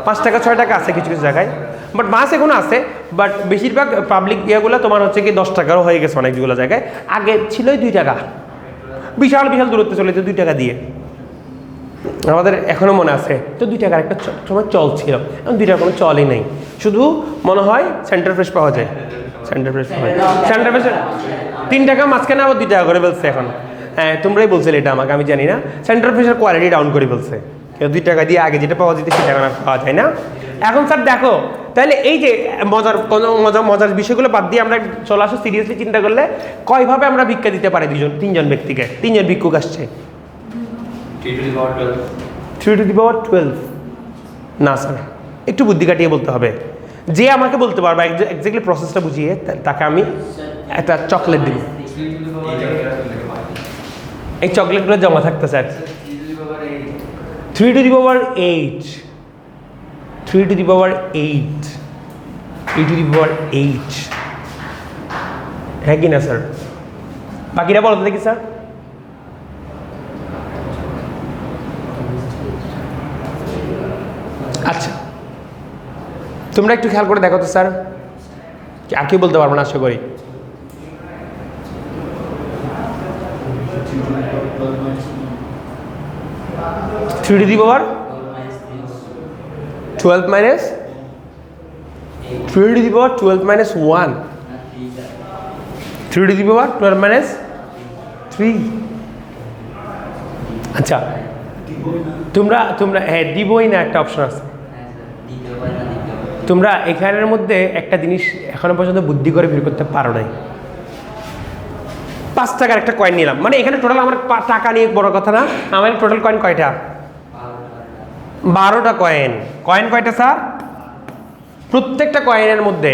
S1: 5 টাকা 6 টাকা আছে কিছু কিছু জায়গায়, বাট বাস এখনো আছে, বাট বেশিরভাগ পাবলিক ইয়েগুলো তোমার হচ্ছে কি 10 টাকারও হয়ে গেছে অনেকগুলো জায়গায়। আগে ছিলই 2 টাকা, বিশাল দূরত্বে চলে যেত 2 টাকা দিয়ে, আমাদের এখনো মনে আছে। তো 2 টাকার একটা সময় চল ছিল, এখন 2 টাকার কোনো চলই নেই, শুধু মনে হয় সেন্টার ফ্রেশ পাওয়া যায়, সেন্টার ফ্রেশ 3 টাকা, মাঝখানে আবার 2 টাকা করে বলছে এখন। হ্যাঁ, তোমরাই বলছিলে এটা আমাকে, আমি জানি না, সেন্টার ফ্রেশের কোয়ালিটি ডাউন করে বলছে, 2 টাকা দিয়ে আগে যেটা পাওয়া যেত সেটা এখন পাওয়া যায় না। এখন স্যার দেখো, তাহলে এই যে মজার বিষয়গুলো বাদ দিয়ে আমরা চলে আসো সিরিয়াসলি চিন্তা করলে, কয়ভাবে আমরা ভিক্ষা দিতে পারি 3জন ব্যক্তিকে? 3জন ভিক্ষুক আসছে, 3 to the power 12 না স্যার, একটু বুদ্ধি কাটিয়ে বলতে হবে। যে আমাকে বলতে পারবে এক্স্যাক্টলি প্রসেসটা বুঝিয়ে, তাকে আমি একটা চকলেট দিব। এই চকলেটগুলো জমা থাকতে sir, 3 to the power 8, 3 to the power 8, 3 to the power 8, হ্যাঁ কি না স্যার? বাকিরা বলো তো দেখি স্যার। আচ্ছা তোমরা একটু খেয়াল করে দেখো তো স্যার, আর কেউ বলতে পারবো না আশা করি। Three to the power 12 minus 3 to the power 12 minus 1, 3 to the power 12 minus 3। আচ্ছা তোমরা তোমরা হ্যাঁ দিবই না, একটা অপশন আছে। তোমরা এখানের মধ্যে একটা জিনিস এখনো পর্যন্ত বুদ্ধি করে বের করতে পারো নাই। 5 টাকার একটা কয়েন নিলাম, মানে এখানে টোটাল আমার টাকা নিয়ে বড় কথা না, আমার টোটাল কয়েন কয়টা? 12টা কয়েন। কয়েন কয়টা স্যার? প্রত্যেকটা কয়েনের মধ্যে,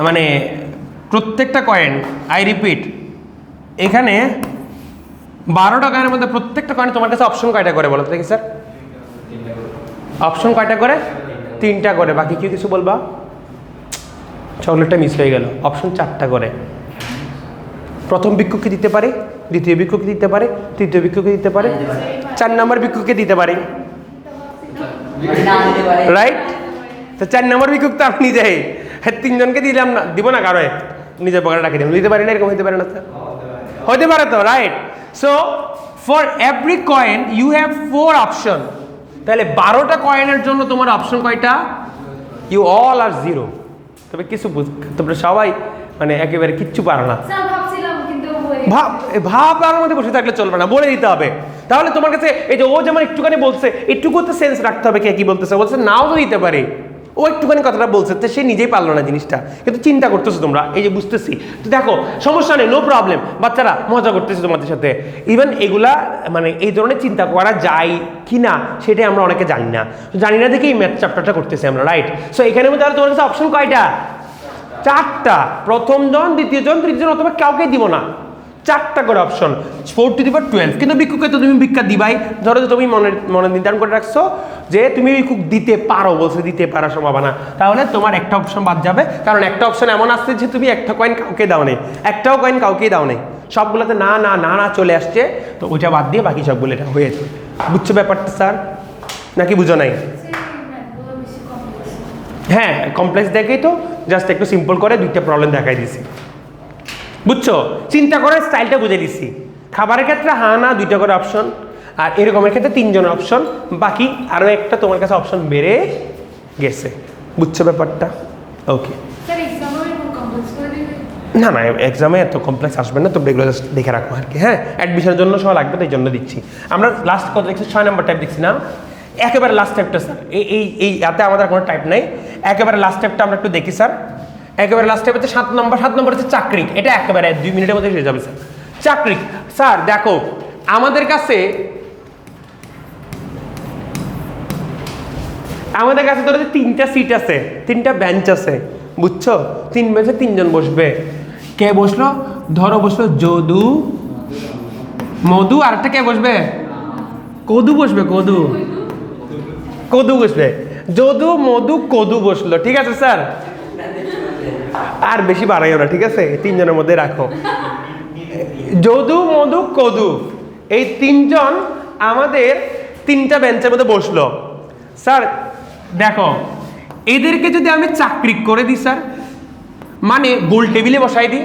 S1: মানে প্রত্যেকটা কয়েন, আই রিপিট, এখানে 12টা কয়েনের মধ্যে প্রত্যেকটা কয়েন তোমার কাছে অপশন কয়টা করে বলো তো দেখি স্যার? অপশন কয়টা করে? 3টা করে। বাকি কেউ কিছু বলবা? চকলেটটা মিস হয়ে গেল। অপশন 4টা করে। প্রথম ভিক্ষুককে দিতে পারে, দ্বিতীয় ভিক্ষুককে দিতে পারে, তৃতীয় ভিক্ষুককে দিতে পারে, 4 নম্বর ভিক্ষুককে দিতে পারে, রাইট? তো 4 নম্বর ভিক্ষুক তো আপনি যাই, হ্যাঁ 3 জনকে দিলাম না, দিব না কারো, নিজের পকেটে রাখি দিব, দিতে পারি না, এরকম হতে পারে না স্যার? হতে পারে তো, right? So for every coin you have 4 option. তাহলে 12টা কয়েনের জন্য তোমার অপশন কয়টা? You all are 0। তবে কিছু তোমরা সবাই মানে একেবারে কিচ্ছু পারো না। ভাবার মধ্যে বসে থাকলে চলবে না, বলে দিতে হবে। তাহলে তোমার কাছে এই যে ও যেমন একটুখানি বলছে, একটুকু তো সেন্স রাখতে হবে কে কি বলতেছে। বলছে নাও তো দিতে পারে, ও একটুখানি কথাটা বলছে, তো সে নিজেই পারলো না জিনিসটা, কিন্তু চিন্তা করতেছো তোমরা, এই যে বুঝতেছি। তো দেখো সমস্যা নেই, নো প্রবলেম, বাচ্চারা মজা করতেছে তোমাদের সাথে। ইভেন এগুলা মানে এই ধরনের চিন্তা করা যায় কি না সেটাই আমরা অনেকে জানি না, জানি না দেখে এই ম্যাথ চ্যাপ্টারটা করতেছি আমরা, রাইট? সো এখানের মধ্যে তোমার কাছে অপশন কয়টা? 4টা। প্রথম জন, দ্বিতীয় জন, তৃতীয় জন, অথবা কাউকে দিব না, 4টা করে অপশন। 4 to the power 12। কিন্তু ভিক্ষুককে তো তুমি ভিক্ষা দিবাই। ধরো যে তুমি মনে নির্ধারণ করে রাখছো যে তুমি ভিক্ষুক দিতে পারো, বলছে দিতে পারার সম্ভাবনা, তাহলে তোমার একটা অপশন বাদ যাবে। কারণ একটা অপশন এমন আসছে যে তুমি একটা কয়েন কাউকে দাও নেই, একটাও কয়েন কাউকেই দাও নেই, সবগুলোতে না না না না চলে আসছে। তো ওইটা বাদ দিয়ে বাকি সবগুলো এটা হয়েছে। বুঝছো ব্যাপারটা স্যার, নাকি বুঝো নাই? হ্যাঁ কমপ্লেক্স দেখেই তো জাস্ট একটু সিম্পল করে 2টা প্রবলেম দেখাই দিছি। বুঝছো? চিন্তা করে স্টাইলটা বুঝে দিচ্ছি। খাবারের ক্ষেত্রে হ্যাঁ না 2টা করে অপশন, আর এরকমের ক্ষেত্রে 3 জনের অপশন, বাকি আরও একটা তোমার কাছে অপশন বেড়ে গেছে। বুঝছো ব্যাপারটা? ওকে। না না এক্সামে এত কমপ্লেক্স আসবে না, তো এগুলো জাস্ট দেখে রাখো আর কি। হ্যাঁ অ্যাডমিশনের জন্য সব লাগবে, তাই জন্য দিচ্ছি আমরা। লাস্ট কত দেখছি? 6 নম্বর টাইপ দেখছি না, একেবারে লাস্ট টাইপটা স্যার। এই এতে আমাদের কোনো টাইপ নেই, একেবারে লাস্ট টাইপটা আমরা একটু দেখি স্যার। একেবারে লাস্ট টাইপ হচ্ছে 7 নম্বর হচ্ছে চাকরিক। এটা একেবারে 2 মিনিটের মধ্যে হয়ে যাবে স্যার। চাকরিক স্যার দেখো আমাদের কাছে ধরো যে 3টা সিট আছে, 3টা বেঞ্চ আছে, বুঝছো? 3 বেঞ্চে 3 জন বসবে। কে বসলো? ধরো বসলো যদু, মধু, আর একটা কে বসবে? কদু বসবে, কদু বসবে। যদু, মধু, কদু বসলো, ঠিক আছে স্যার? আর বেশি বাড়াইও না, ঠিক আছে? 3 জনের মধ্যে রাখো। যদু, মধু, কদু, এই 3 জন আমাদের 3টা বেঞ্চের মধ্যে বসলো। স্যার দেখো এদেরকে যদি আমি চাকরি করে দিই স্যার, মানে গোল টেবিলে বসাই দিই।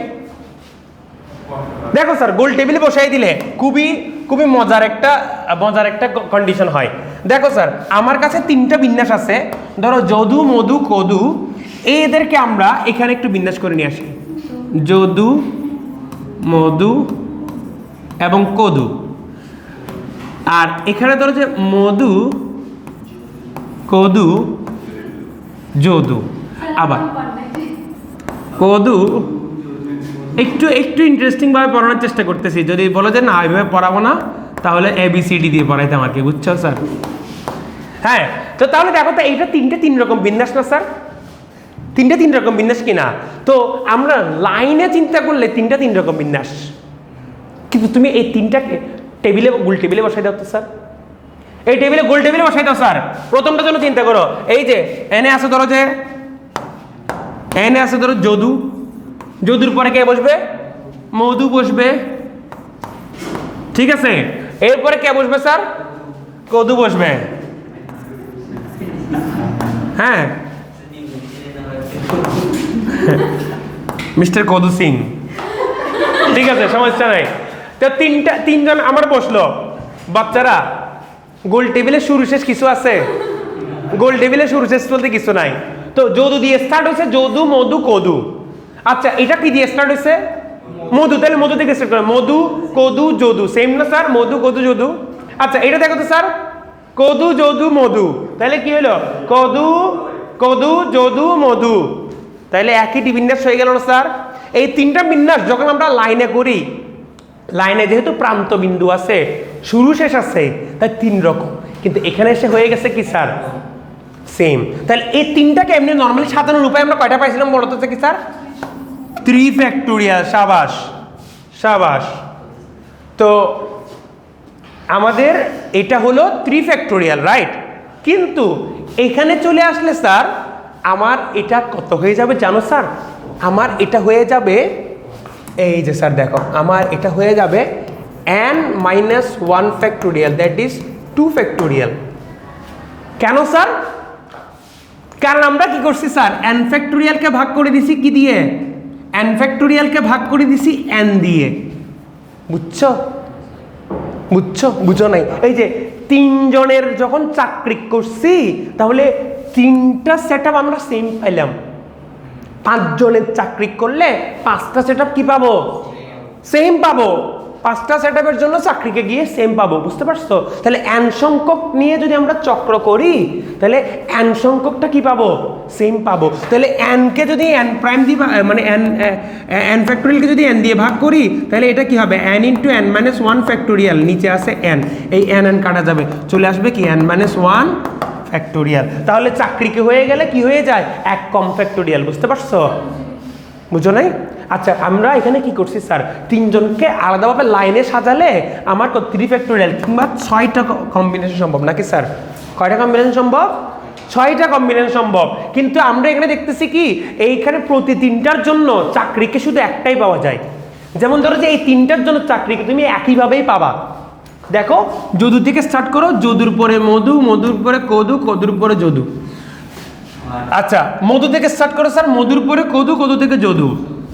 S1: দেখো স্যার গোল টেবিলে বসাই দিলে খুবই খুবই মজার একটা কন্ডিশন হয়। দেখো স্যার আমার কাছে 3টা বিন্যাস আছে, ধরো যদু, মধু, কদু, এদেরকে আমরা এখানে একটু বিন্যাস করে নিয়ে আসি। যদু, মধু এবং কদু। আর এখানে ধরো যে মধু, কদু, যদু, আবার কদু। একটু ইন্টারেস্টিং ভাবে পড়ানোর চেষ্টা করতেছি। যদি বলো যে না এইভাবে পড়াবো না, তাহলে ABCD দিয়ে পড়াইতাম আর কি, বুঝছো স্যার? হ্যাঁ তো তাহলে দেখো তো এইটা 3 রকম বিন্যাস না স্যার? 3 রকম বিন্যাস কিনা? তো আমরা লাইনে চিন্তা করলে 3 রকম বিন্যাস, কিন্তু তুমি এই 3টাকে টেবিলে গোল টেবিলে বসাই দাও তো স্যার। এই টেবিলে গোল টেবিলে বসাই দাও স্যার। প্রথমটার জন্য চিন্তা করো, এই যে এনে আছে ধরো যে এনে আছে ধরো যদু, যদুর পরে কে বসবে? মধু বসবে, ঠিক আছে। এরপরে কে বসবে স্যার? কদু বসবে। হ্যাঁ, মিস্টার কদু সিং, ঠিক আছে, সমস্যা নাই। তো তিনজন আমার বসলো। বাচ্চারা, গোল টেবিলে শুরু শেষ কিছু আছে? গোল টেবিলে শুরু শেষ বলতে কিছু নাই। তো যদু দিয়ে স্টার্ট হয়েছে, যদু, মধু, কদু। আচ্ছা, এটা কি দিয়ে স্টার্ট হয়েছে? মধু, তাহলে মধু থেকে স্টার্ট করে মধু, কদু, যদু, সেম না স্যার? মধু, কদু, যদু। আচ্ছা, এটা দেখো তো স্যার, কদু, যদু, মধু, তাহলে কি হলো? কদু, কদু, যদু, মধু, তাহলে একই বিন্যাস হয়ে গেল না স্যার? এই তিনটা বিন্যাস যখন আমরা লাইনে করি, লাইনে যেহেতু প্রান্ত বিন্দু আছে, শুরু শেষ আছে, তাই তিন রকম, কিন্তু এখানে এসে হয়ে গেছে কি স্যার? সেম। তাহলে এই তিনটাকে এমনি নর্মালি সাজানোর উপায় আমরা কয়টা পাইছিলাম বলতো কি স্যার? 3 ফ্যাক্টোরিয়াল। সাবাস, সাবাস। তো আমাদের এটা হলো 3 ফ্যাক্টোরিয়াল, রাইট? কিন্তু এখানে চলে আসলে স্যার আমার এটা কত হয়ে যাবে জানো স্যার? আমার এটা হয়ে যাবে, এই যে স্যার দেখো, আমার এটা হয়ে যাবে n-1 factorial, that is 2 factorial. কেন স্যার? কারণ আমরা কি করছি স্যার? n ফ্যাক্টোরিয়ালকে ভাগ করে দিছি কি দিয়ে? n ফ্যাক্টোরিয়ালকে ভাগ করে দিছি n দিয়ে। বুঝছো? বুঝছো? বুঝো নাই? এই যে তিনজনের যখন চাকরি করছি, তাহলে তিনটা সেটআপ আমরা সেম পাইলাম। 5 জনের চাকরি করলে 5টা সেটআপ কি পাবো? সেম পাবো। 5টা সেটআপের জন্য চাকরিকে গিয়ে সেম পাবো। বুঝতে পারছো? তাহলে n সংখ্যক নিয়ে যদি আমরা চক্র করি, তাহলে n সংখ্যকটা কি পাবো? সেম পাবো। তাহলে n কে যদি n প্রাইম দিয়ে, মানে n ফ্যাক্টোরিয়ালকে যদি n দিয়ে ভাগ করি, তাহলে এটা কি হবে? n × n-1 ফ্যাক্টোরিয়াল, নিচে আছে n, এই n কাটা যাবে, চলে আসবে কি? n-1 factorial. তাহলে চাকরিকে হয়ে গেলে কি হয়ে যায়? 1 কম ফ্যাক্টোরিয়াল। বুঝতে পারছো? বুঝো নাই? আচ্ছা, আমরা এখানে কি করছি স্যার? তিনজনকে আলাদাভাবে লাইনে সাজালে আমার 3 ফ্যাক্টোরিয়াল কিংবা 6টা কম্বিনেশন সম্ভব, নাকি স্যার? কয়টা কম্বিনেশন সম্ভব? 6টা কম্বিনেশন সম্ভব। কিন্তু আমরা এখানে দেখতেছি কি, এইখানে প্রতি তিনটার জন্য চাকরিকে শুধু একটাই পাওয়া যায়। যেমন ধরো যে এই তিনটার জন্য চাকরিকে তুমি একইভাবেই পাবা। দেখো, যদু থেকে স্টার্ট করো, যদুর পরে মধু, মধুর পরে কদু, কদুর পরে যদু। আচ্ছা, মধু থেকে স্টার্ট করো স্যার, মধুর পরে কদু, কদু থেকে যদু,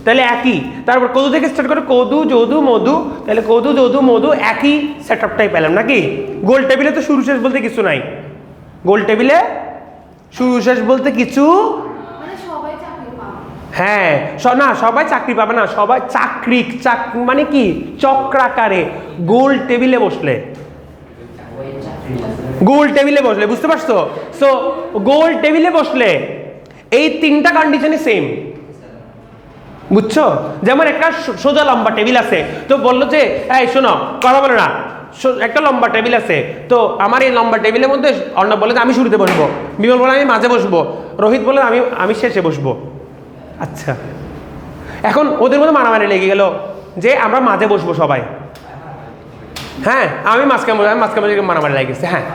S1: তাহলে একই। তারপর কদু থেকে স্টার্ট করে কদু, যদু, মধু, তাহলে কদু, যদু, মধু, একই সেটআপটাই পেলাম, নাকি? গোল টেবিলে তো শুরু শেষ বলতে কিছু নাই। গোল টেবিলে শুরু শেষ বলতে কিছু, হ্যাঁ, না সবাই চাকরি পাবে না, সবাই চাকরি মানে কি চক্রাকারে গোল টেবিলে বসলে, গোল টেবিলে বসলে, বুঝতে পারছো? সো গোল টেবিলে বসলে এই তিনটা কন্ডিশনই সেম। বুঝছো? যেমন একটা সোজা লম্বা টেবিল আছে, তো বললো যে এই শোনো, কথা বলো না, একটা লম্বা টেবিল আছে, তো আমার এই লম্বা টেবিলের মধ্যে অর্ণব বলে যে আমি শুরুতে বসবো, বিমল বলে আমি মাঝে বসবো, রোহিত বলে আমি শেষে বসবো। আচ্ছা, এখন ওদের মধ্যে মারামারি লেগে গেল যে আমরা মাঝে বসবো সবাই। হ্যাঁ, আমি মাঝখানে মারামারি লেগেছে। হ্যাঁ,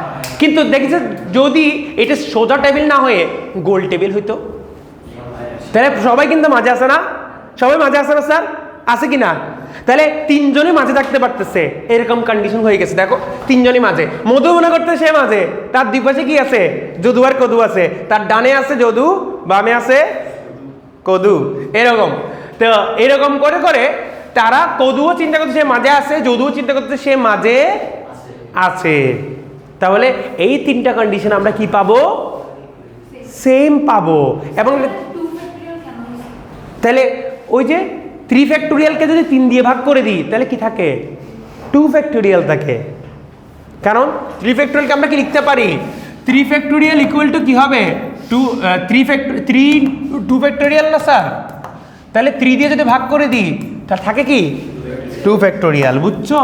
S1: কিন্তু দেখেছে যদি এটা সোজা টেবিল না হয়ে গোল টেবিল হইতো, তাহলে সবাই কিন্তু মাঝে আসে না? সবাই মাঝে আসে না স্যার? আছে কি না? তাহলে তিনজনই মাঝে থাকতে পারতেছে, এরকম কন্ডিশন হয়ে গেছে। দেখো, তিনজনই মাঝে। মধু মনে করতে সে মাঝে, তার দুই পাশে কি আছে? যদু আর কদু আছে। তার ডানে আছে যদু, বামে আছে কদু, এরকম। তো এরকম করে করে তারা, কদুও চিন্তা করতে সে মাঝে আছে, যদুও চিন্তা করতে সে মাঝে আছে। তাহলে এই তিনটা কন্ডিশন আমরা কি পাবো? সেম পাবো। এবং তাহলে ওই যে 3 ফ্যাক্টোরিয়ালকে যদি 3 দিয়ে ভাগ করে দিই, তাহলে কি থাকে? 2 ফ্যাক্টোরিয়াল থাকে। কারণ 3 ফ্যাক্টোরিয়ালকে আমরা কি লিখতে পারি? 3 ফ্যাক্টোরিয়াল ইকুয়াল টু কি হবে? 2 ফ্যাক্টোরিয়াল না স্যার? তাহলে 3 দিয়ে যদি ভাগ করে দিই, তাহলে থাকে কি? 2 ফ্যাক্টোরিয়াল। বুঝছো?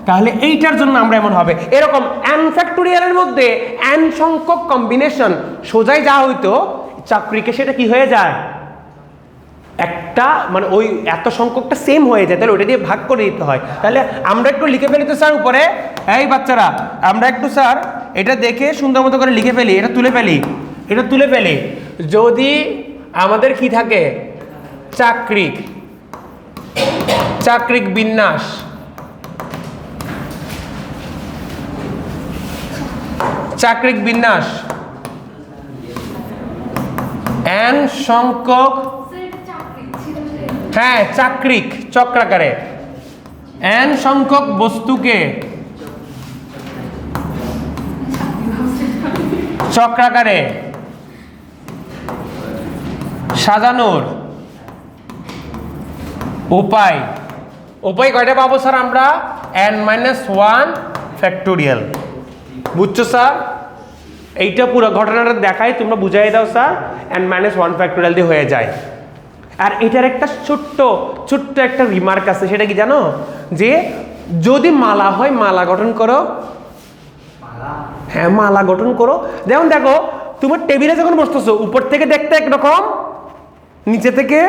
S1: তাহলে এইটার জন্য আমরা এমন হবে। এরকম n ফ্যাক্টোরিয়ালের মধ্যে n সংখ্যক কম্বিনেশন সোজাই যা হইতো, চাকরিকে সেটা কি হয়ে যায়? একটা মানে ওই এত সংখ্যকটা সেম হয়ে যায়, তাহলে ওটা দিয়ে ভাগ করে দিতে হয়। তাহলে আমরা একটু লিখে ফেলি তো স্যার উপরে, এই বাচ্চারা আমরা একটু স্যার এটা দেখে সুন্দর মতো করে লিখে ফেলি, এটা তুলে ফেলি, এটা তুলে ফেলি। যদি আমাদের কি থাকে, চাক্রিক, চাক্রিক বিন্যাস, চাক্রিক বিন্যাস n সংখ্যক, হ্যাঁ চাক্রিক চক্রাকারে n সংখ্যক বস্তুকে চক্রাকারে সাজানোর উপায়, উপায় কয়টা পাবো স্যার আমরা, n-1 ফ্যাক্টোরিয়াল। বুঝছো স্যার? এইটা পুরো ঘটনাটা দেখাই, তোমরা বুঝাই দাও স্যার, n-1 ফ্যাক্টোরিয়াল দিয়ে হয়ে যায়। আর এটার একটা ছোট্ট ছোট্ট একটা রিমার্ক আছে, সেটা কি জানো, যে যদি মালা হয় মালা গঠন করো, হ্যাঁ মালা গঠন করো। যেমন দেখো তোমার টেবিলে যখন বসতেছো, উপর থেকে দেখতে একরকম, নিচে থেকে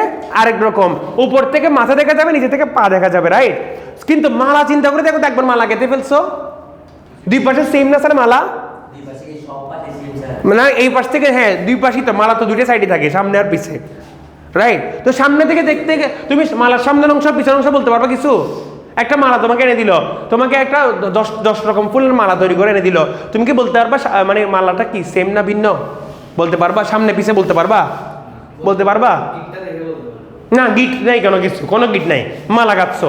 S1: আরেক রকম, উপর থেকে মাথা দেখা যাবে, নিচে থেকে পা দেখা যাবে, রাইট? কিন্তু মালা চিন্তা করে দেখো, একবার মালা কেটে ফেলছো, দুই পাশে সেম না স্যার মালা, মানে এই পাশ থেকে, হ্যাঁ দুই পাশই তো, মালা তো দুইটা সাইডে থাকে, সামনে আর পিছে, রাইট? তো সামনে থেকে দেখতে তুমি মালার সামনের অংশ পিছনের অংশ বলতে পারবা কিছু? একটা মালা তোমাকে এনে দিল, তোমাকে একটা 10 রকম ফুলের মালা তৈরি করে এনে দিল, তুমি কি বলতে পারবা মানে মালাটা কি সেম না ভিন্ন? বলতে পারবা? সামনে পিছে বলতে পারবা? বলতে পারবা না? গিট নাই কেন, কিছু কোনো গিট নাই, মালা গাচ্ছো।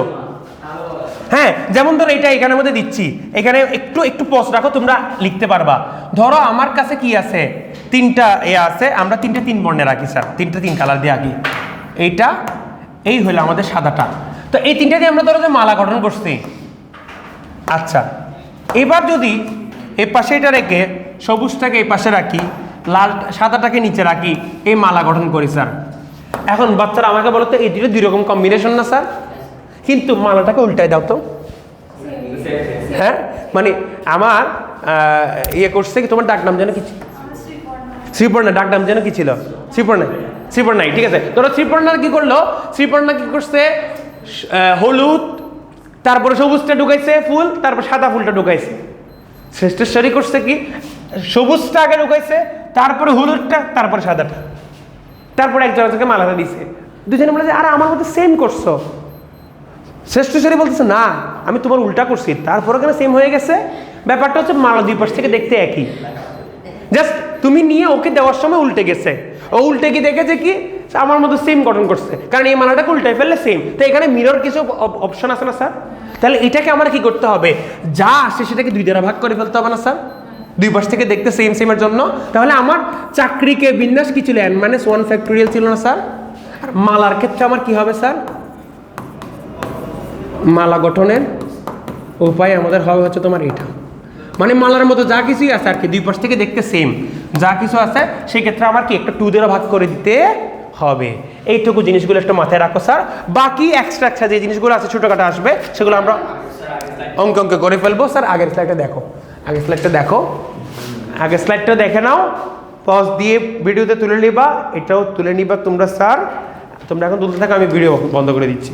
S1: হ্যাঁ যেমন ধরো এটা এখানের মধ্যে দিচ্ছি, এখানে একটু একটু পজ রাখো, তোমরা লিখতে পারবা। ধরো আমার কাছে কি আছে, তিনটা আছে, আমরা তিনটে 3 বর্ণে রাখি স্যার, তিনটে 3 কালার দিয়ে আঁকি। এইটা, এই হলো আমাদের সাদাটা, তো এই তিনটা দিয়ে আমরা ধরো যে মালা গঠন করছি। আচ্ছা এবার যদি এই পাশে এটা রেখে সবুজটাকে এই পাশে রাখি, লাল সাদাটাকে নিচে রাখি, এই মালা গঠন করি স্যার। এখন বাচ্চারা আমাকে বলো তো, এই দুটো 2 রকম কম্বিনেশন না স্যার? কিন্তু মালাটাকে উল্টায় দাও তো, হ্যাঁ মানে আমার ইয়ে করছে কি, তোমার ডাক নাম যেন কি? শ্রীপর্ণা। ডাক নাম যেন কি ছিল? শ্রীপর্ণা। শ্রীপর্ণাই, ঠিক আছে। ধরো শ্রীপর্ণার কি করলো, শ্রীপর্ণা কি করছে, হলুদ, তারপরে সবুজটা ঢুকাইছে ফুল, তারপর সাদা ফুলটা ঢুকাইছে। শ্রেষ্ঠেশ্বরী করছে কি, সবুজটা আগে ঢুকাইছে, তারপরে হলুদটা, তারপরে সাদাটা, তারপরে একজনকে মালাটা দিছে। দুজনে বলে যে আরে আমার মধ্যে সেম করছো। শ্রেষ্ঠেশ্বরী বলতেছে না, আমি তোমার উল্টা করছি, তারপরে কেন সেম হয়ে গেছে? ব্যাপারটা হচ্ছে মালা দুই পাশ থেকে দেখতে একই, জাস্ট তুমি নিয়ে ওকে দেওয়ার সময় উল্টে গেছে, ও উল্টে কি দেখেছে কি আমার মধ্যে সেম গঠন করছে, কারণ এই মালাটাকে উল্টে ফেললে সেম। তো এখানে মিরর কিছু অপশন আছে না স্যার? তাহলে এটাকে আমার কি করতে হবে, যা আসে সেটাকে 2 দ্বারা ভাগ করে ফেলতে হবে না স্যার, দুই পাশ থেকে দেখতে সেম সেমের জন্য। তাহলে আমার চাকরিকে বিন্যাস কি ছিল, n-1 ফ্যাক্টোরিয়াল ছিল না স্যার? আর মালার ক্ষেত্রে আমার কি হবে স্যার, মালা গঠনের উপায় আমাদের হবে হচ্ছে তোমার এটা, মানে মালার মতো যা কিছুই আছে আর কি, দুই পাশ থেকে দেখতে সেম যা কিছু আছে, সেই ক্ষেত্রে আমার কি একটা 2 দ্বারা ভাগ করে দিতে হবে। এইটুকু জিনিসগুলো একটা মাথায় রাখো স্যার। বাকি এক্সট্রা যে জিনিসগুলো আছে ছোটোখাটো আসবে, সেগুলো আমরা অঙ্ক করে ফেলবো স্যার। আগের স্লাইডটা দেখো, আগের স্লাইডটা দেখো, আগের স্লাইডটা দেখে নাও, পজ দিয়ে ভিডিওতে তুলে নিবা, এটাও তুলে নিবা তোমরা স্যার। তোমরা এখন তুলতে থাকো, আমি ভিডিও বন্ধ করে দিচ্ছি।